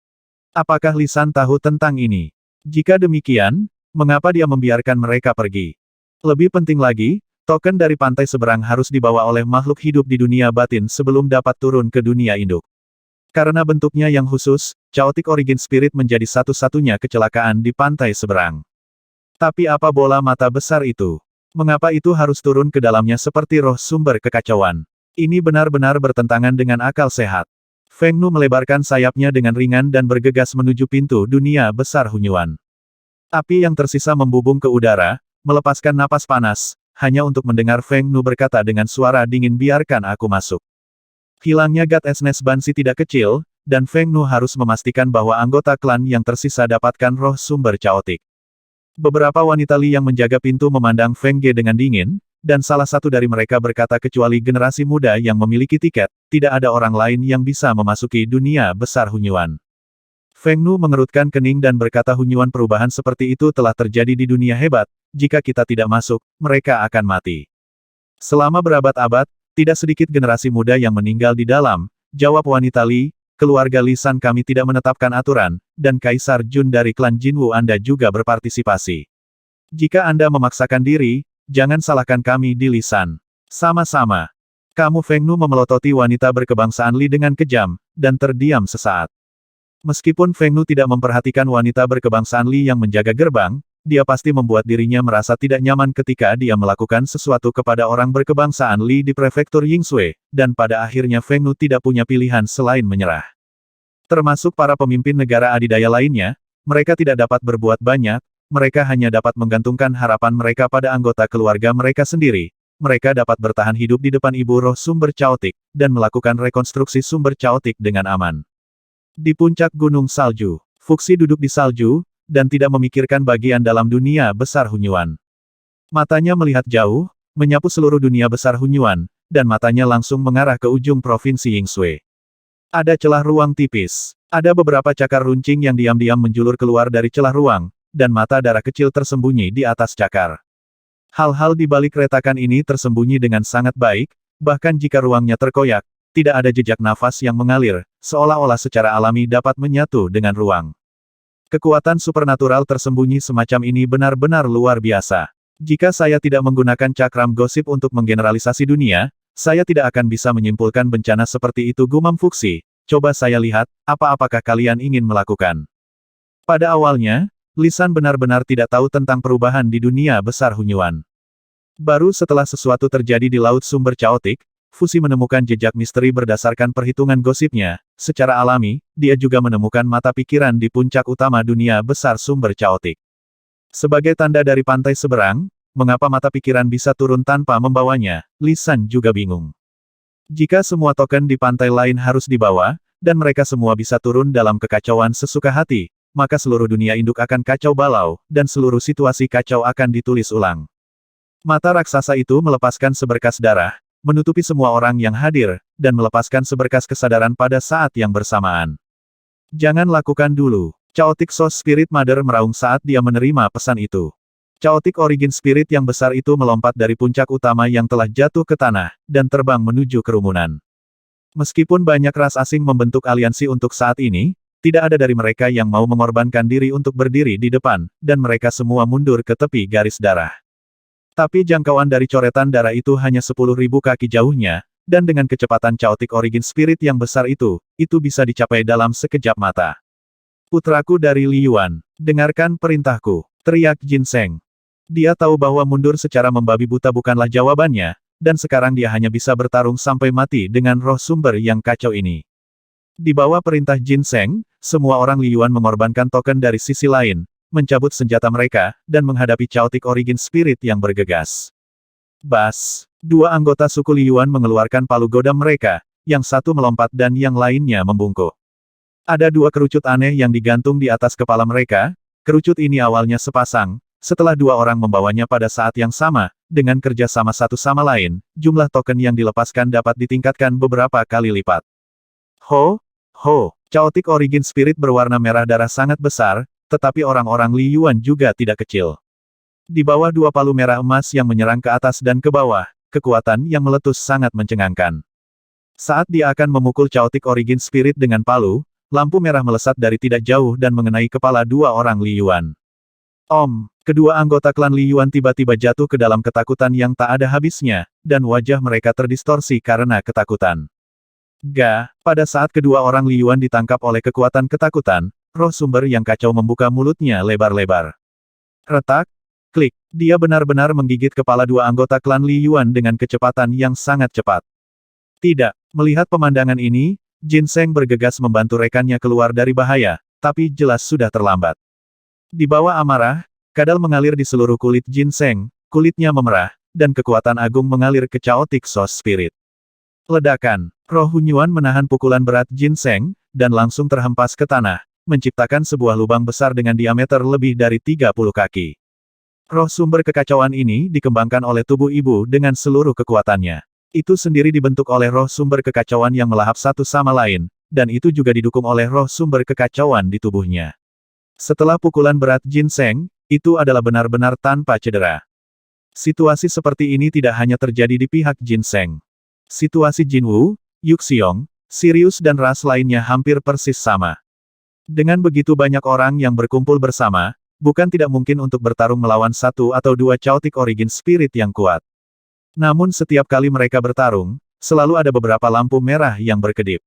Apakah Li San tahu tentang ini? Jika demikian, mengapa dia membiarkan mereka pergi? Lebih penting lagi, token dari pantai seberang harus dibawa oleh makhluk hidup di dunia batin sebelum dapat turun ke dunia induk. Karena bentuknya yang khusus, Chaotic Origin Spirit menjadi satu-satunya kecelakaan di pantai seberang. Tapi apa bola mata besar itu? Mengapa itu harus turun ke dalamnya seperti roh sumber kekacauan? Ini benar-benar bertentangan dengan akal sehat. Feng Nu melebarkan sayapnya dengan ringan dan bergegas menuju pintu dunia besar Hunyuan. Api yang tersisa membubung ke udara, melepaskan napas panas, hanya untuk mendengar Feng Nu berkata dengan suara dingin, biarkan aku masuk. Hilangnya Goddessness Bansi tidak kecil, dan Feng Nu harus memastikan bahwa anggota klan yang tersisa dapatkan roh sumber Chaotic. Beberapa wanita Li yang menjaga pintu memandang Feng Ge dengan dingin, dan salah satu dari mereka berkata kecuali generasi muda yang memiliki tiket, tidak ada orang lain yang bisa memasuki dunia besar Hunyuan. Feng Nu mengerutkan kening dan berkata Hunyuan perubahan seperti itu telah terjadi di dunia hebat, jika kita tidak masuk, mereka akan mati. Selama berabad-abad, tidak sedikit generasi muda yang meninggal di dalam, jawab wanita Li, keluarga Li San kami tidak menetapkan aturan, dan Kaisar Jun dari klan Jinwu Anda juga berpartisipasi. Jika Anda memaksakan diri, jangan salahkan kami di Li San. Sama-sama. Kamu Feng Nu memelototi wanita berkebangsaan Li dengan kejam, dan terdiam sesaat. Meskipun Feng Nu tidak memperhatikan wanita berkebangsaan Li yang menjaga gerbang, dia pasti membuat dirinya merasa tidak nyaman ketika dia melakukan sesuatu kepada orang berkebangsaan Li di prefektur Yingsui, dan pada akhirnya Feng Nu tidak punya pilihan selain menyerah. Termasuk para pemimpin negara adidaya lainnya, mereka tidak dapat berbuat banyak, mereka hanya dapat menggantungkan harapan mereka pada anggota keluarga mereka sendiri. Mereka dapat bertahan hidup di depan ibu roh sumber Chaotic, dan melakukan rekonstruksi sumber Chaotic dengan aman. Di puncak gunung salju, Fuxi duduk di salju, dan tidak memikirkan bagian dalam dunia besar Hunyuan. Matanya melihat jauh, menyapu seluruh dunia besar Hunyuan, dan matanya langsung mengarah ke ujung provinsi Yingsui. Ada celah ruang tipis. Ada beberapa cakar runcing yang diam-diam menjulur keluar dari celah ruang, dan mata darah kecil tersembunyi di atas cakar. Hal-hal di balik retakan ini tersembunyi dengan sangat baik, bahkan jika ruangnya terkoyak, tidak ada jejak nafas yang mengalir, seolah-olah secara alami dapat menyatu dengan ruang. Kekuatan supernatural tersembunyi semacam ini benar-benar luar biasa. Jika saya tidak menggunakan cakram gosip untuk menggeneralisasi dunia, saya tidak akan bisa menyimpulkan bencana seperti itu, gumam Fuxi. Coba saya lihat, apakah kalian ingin melakukan? Pada awalnya, Li San benar-benar tidak tahu tentang perubahan di dunia besar Hunyuan. Baru setelah sesuatu terjadi di Laut Sumber Chaotic, Fuxi menemukan jejak misteri berdasarkan perhitungan gosipnya. Secara alami, dia juga menemukan mata pikiran di puncak utama dunia besar Sumber Chaotic. Sebagai tanda dari pantai seberang, mengapa mata pikiran bisa turun tanpa membawanya, Li San juga bingung. Jika semua token di pantai lain harus dibawa, dan mereka semua bisa turun dalam kekacauan sesuka hati, maka seluruh dunia induk akan kacau balau, dan seluruh situasi kacau akan ditulis ulang. Mata raksasa itu melepaskan seberkas darah, menutupi semua orang yang hadir, dan melepaskan seberkas kesadaran pada saat yang bersamaan. Jangan lakukan dulu. Chaotic Soul Spirit Mother meraung saat dia menerima pesan itu. Chaotic Origin Spirit yang besar itu melompat dari puncak utama yang telah jatuh ke tanah, dan terbang menuju kerumunan. Meskipun banyak ras asing membentuk aliansi untuk saat ini, tidak ada dari mereka yang mau mengorbankan diri untuk berdiri di depan, dan mereka semua mundur ke tepi garis darah. Tapi jangkauan dari coretan darah itu hanya 10.000 kaki jauhnya, dan dengan kecepatan Chaotic Origin Spirit yang besar itu bisa dicapai dalam sekejap mata. Putraku dari Li Yuan, dengarkan perintahku, teriak Jin Seng. Dia tahu bahwa mundur secara membabi buta bukanlah jawabannya, dan sekarang dia hanya bisa bertarung sampai mati dengan roh sumber yang kacau ini. Di bawah perintah Jin Seng, semua orang Li Yuan mengorbankan token dari sisi lain, mencabut senjata mereka, dan menghadapi Chaotic Origin Spirit yang bergegas. Bas! Dua anggota suku Li Yuan mengeluarkan palu godam mereka, yang satu melompat dan yang lainnya membungkuk. Ada dua kerucut aneh yang digantung di atas kepala mereka. Kerucut ini awalnya sepasang, setelah dua orang membawanya pada saat yang sama, dengan kerja sama satu sama lain, jumlah token yang dilepaskan dapat ditingkatkan beberapa kali lipat. Ho! Ho! Chaotic Origin Spirit berwarna merah darah sangat besar, tetapi orang-orang Li Yuan juga tidak kecil. Di bawah dua palu merah emas yang menyerang ke atas dan ke bawah, kekuatan yang meletus sangat mencengangkan. Saat dia akan memukul Chaotic Origin Spirit dengan palu, lampu merah melesat dari tidak jauh dan mengenai kepala dua orang Li Yuan. Kedua anggota klan Li Yuan tiba-tiba jatuh ke dalam ketakutan yang tak ada habisnya, dan wajah mereka terdistorsi karena ketakutan. Pada saat kedua orang Li Yuan ditangkap oleh kekuatan ketakutan, roh sumber yang kacau membuka mulutnya lebar-lebar. Retak, klik, dia benar-benar menggigit kepala dua anggota klan Li Yuan dengan kecepatan yang sangat cepat. Tidak, melihat pemandangan ini, Jin Seng bergegas membantu rekannya keluar dari bahaya, tapi jelas sudah terlambat. Di bawah amarah, kadal mengalir di seluruh kulit Jin Seng, kulitnya memerah, dan kekuatan agung mengalir ke Chaotic Source Spirit. Ledakan, roh Hunyuan menahan pukulan berat Jin Seng, dan langsung terhempas ke tanah, menciptakan sebuah lubang besar dengan diameter lebih dari 30 kaki. Roh sumber kekacauan ini dikembangkan oleh tubuh ibu dengan seluruh kekuatannya. Itu sendiri dibentuk oleh roh sumber kekacauan yang melahap satu sama lain, dan itu juga didukung oleh roh sumber kekacauan di tubuhnya. Setelah pukulan berat Jin Seng, itu adalah benar-benar tanpa cedera. Situasi seperti ini tidak hanya terjadi di pihak Jin Seng. Situasi Jin Wu, Yuxiong, Sirius dan ras lainnya hampir persis sama. Dengan begitu banyak orang yang berkumpul bersama, bukan tidak mungkin untuk bertarung melawan satu atau dua Chaotic Origin Spirit yang kuat. Namun setiap kali mereka bertarung, selalu ada beberapa lampu merah yang berkedip.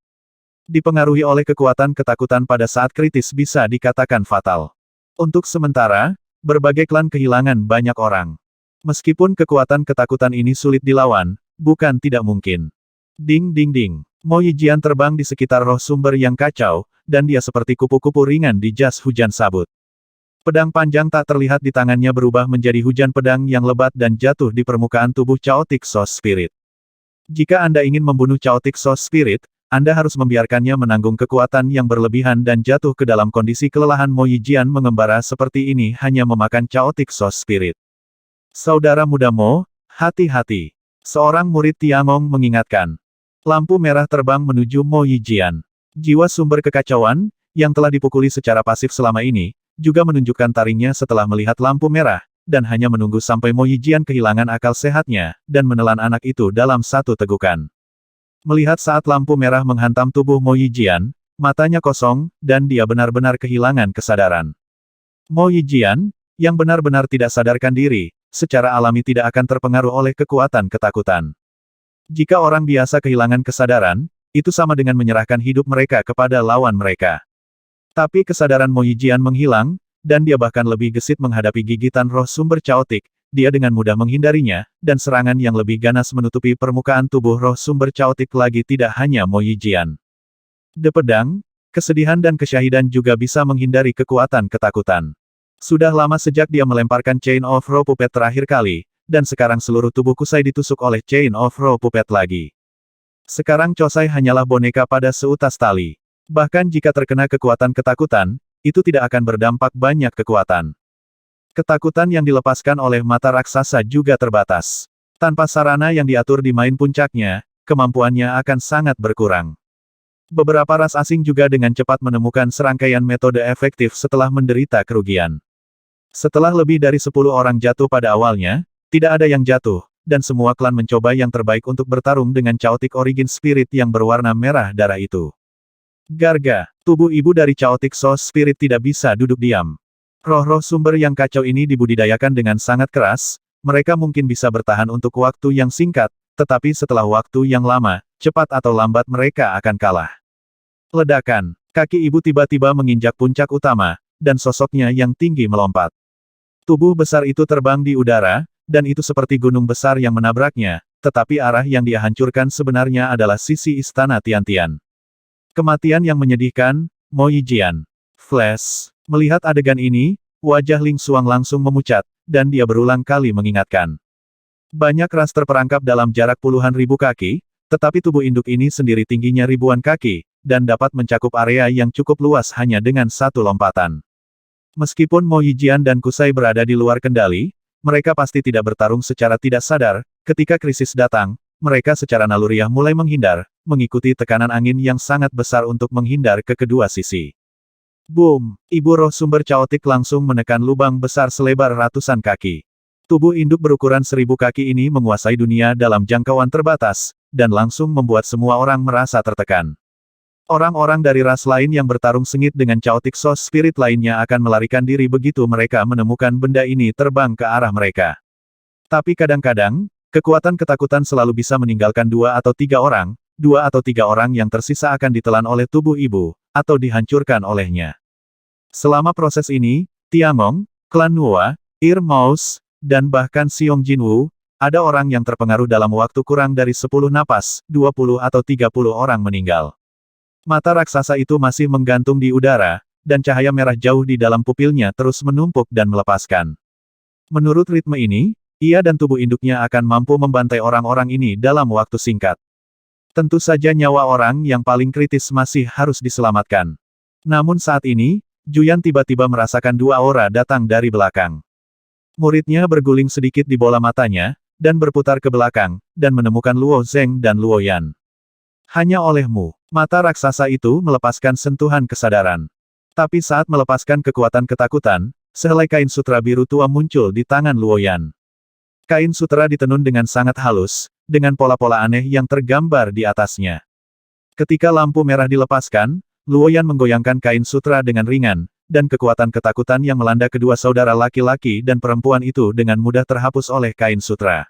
Dipengaruhi oleh kekuatan ketakutan pada saat kritis bisa dikatakan fatal. Untuk sementara, berbagai klan kehilangan banyak orang. Meskipun kekuatan ketakutan ini sulit dilawan, bukan tidak mungkin. Ding ding ding. Mo Yijian terbang di sekitar roh sumber yang kacau, dan dia seperti kupu-kupu ringan di jas hujan sabut. Pedang panjang tak terlihat di tangannya berubah menjadi hujan pedang yang lebat dan jatuh di permukaan tubuh Chaotic Source Spirit. Jika Anda ingin membunuh Chaotic Source Spirit, Anda harus membiarkannya menanggung kekuatan yang berlebihan dan jatuh ke dalam kondisi kelelahan. Mo Yijian mengembara seperti ini hanya memakan Chaotic Source Spirit. Saudara muda Mo, hati-hati. Seorang murid Tiangong mengingatkan. Lampu merah terbang menuju Mo Yijian. Jiwa sumber kekacauan, yang telah dipukuli secara pasif selama ini, juga menunjukkan taringnya setelah melihat lampu merah, dan hanya menunggu sampai Mo Yijian kehilangan akal sehatnya, dan menelan anak itu dalam satu tegukan. Melihat saat lampu merah menghantam tubuh Mo Yijian, matanya kosong, dan dia benar-benar kehilangan kesadaran. Mo Yijian, yang benar-benar tidak sadarkan diri, secara alami tidak akan terpengaruh oleh kekuatan ketakutan. Jika orang biasa kehilangan kesadaran, itu sama dengan menyerahkan hidup mereka kepada lawan mereka. Tapi kesadaran Mo Yijian menghilang, dan dia bahkan lebih gesit menghadapi gigitan roh sumber Chaotic. Dia dengan mudah menghindarinya, dan serangan yang lebih ganas menutupi permukaan tubuh roh sumber Chaotic lagi tidak hanya Mo Yijian. De pedang, kesedihan dan kesyahidan juga bisa menghindari kekuatan ketakutan. Sudah lama sejak dia melemparkan Chain of Raw Puppet terakhir kali, dan sekarang seluruh tubuh Kusai ditusuk oleh Chain of Raw Puppet lagi. Sekarang Chosai hanyalah boneka pada seutas tali. Bahkan jika terkena kekuatan ketakutan, itu tidak akan berdampak banyak kekuatan. Ketakutan yang dilepaskan oleh mata raksasa juga terbatas. Tanpa sarana yang diatur di main puncaknya, kemampuannya akan sangat berkurang. Beberapa ras asing juga dengan cepat menemukan serangkaian metode efektif setelah menderita kerugian. Setelah lebih dari 10 orang jatuh pada awalnya, tidak ada yang jatuh, dan semua klan mencoba yang terbaik untuk bertarung dengan Chaotic Origin Spirit yang berwarna merah darah itu. Garga, tubuh ibu dari Chaotic Source Spirit tidak bisa duduk diam. Roh-roh sumber yang kacau ini dibudidayakan dengan sangat keras, mereka mungkin bisa bertahan untuk waktu yang singkat, tetapi setelah waktu yang lama, cepat atau lambat mereka akan kalah. Ledakan, kaki ibu tiba-tiba menginjak puncak utama, dan sosoknya yang tinggi melompat. Tubuh besar itu terbang di udara, dan itu seperti gunung besar yang menabraknya, tetapi arah yang dia hancurkan sebenarnya adalah sisi istana Tiantian. Kematian yang menyedihkan, Mo Yijian. Flash. Melihat adegan ini, wajah Ling Xuang langsung memucat, dan dia berulang kali mengingatkan. Banyak ras terperangkap dalam jarak puluhan ribu kaki, tetapi tubuh induk ini sendiri tingginya ribuan kaki, dan dapat mencakup area yang cukup luas hanya dengan satu lompatan. Meskipun Mo Yijian dan Kusai berada di luar kendali, mereka pasti tidak bertarung secara tidak sadar, ketika krisis datang, mereka secara naluriah mulai menghindar, mengikuti tekanan angin yang sangat besar untuk menghindar ke kedua sisi. Boom! Ibu roh sumber caotik langsung menekan lubang besar selebar ratusan kaki. Tubuh induk berukuran 1000 kaki ini menguasai dunia dalam jangkauan terbatas, dan langsung membuat semua orang merasa tertekan. Orang-orang dari ras lain yang bertarung sengit dengan Chaotic Source Spirit lainnya akan melarikan diri begitu mereka menemukan benda ini terbang ke arah mereka. Tapi kadang-kadang, kekuatan ketakutan selalu bisa meninggalkan 2 atau 3 orang, 2 atau 3 orang yang tersisa akan ditelan oleh tubuh ibu, atau dihancurkan olehnya. Selama proses ini, Tiangong, klan Nuwa, Ir Maus, dan bahkan Xiong Jinwu, ada orang yang terpengaruh dalam waktu kurang dari 10 napas, 20 atau 30 orang meninggal. Mata raksasa itu masih menggantung di udara, dan cahaya merah jauh di dalam pupilnya terus menumpuk dan melepaskan. Menurut ritme ini, ia dan tubuh induknya akan mampu membantai orang-orang ini dalam waktu singkat. Tentu saja nyawa orang yang paling kritis masih harus diselamatkan. Namun saat ini, Juyan tiba-tiba merasakan 2 aura datang dari belakang. Muridnya berguling sedikit di bola matanya, dan berputar ke belakang, dan menemukan Luo Zeng dan Luo Yan. Hanya olehmu. Mata raksasa itu melepaskan sentuhan kesadaran. Tapi saat melepaskan kekuatan ketakutan, sehelai kain sutra biru tua muncul di tangan Luo Yan. Kain sutra ditenun dengan sangat halus, dengan pola-pola aneh yang tergambar di atasnya. Ketika lampu merah dilepaskan, Luo Yan menggoyangkan kain sutra dengan ringan, dan kekuatan ketakutan yang melanda kedua saudara laki-laki dan perempuan itu dengan mudah terhapus oleh kain sutra.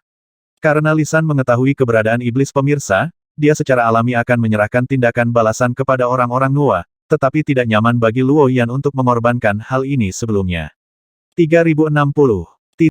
Karena Lisan mengetahui keberadaan iblis pemirsa, dia secara alami akan menyerahkan tindakan balasan kepada orang-orang Nuwa, tetapi tidak nyaman bagi Luo Yan untuk mengorbankan hal ini sebelumnya. 3060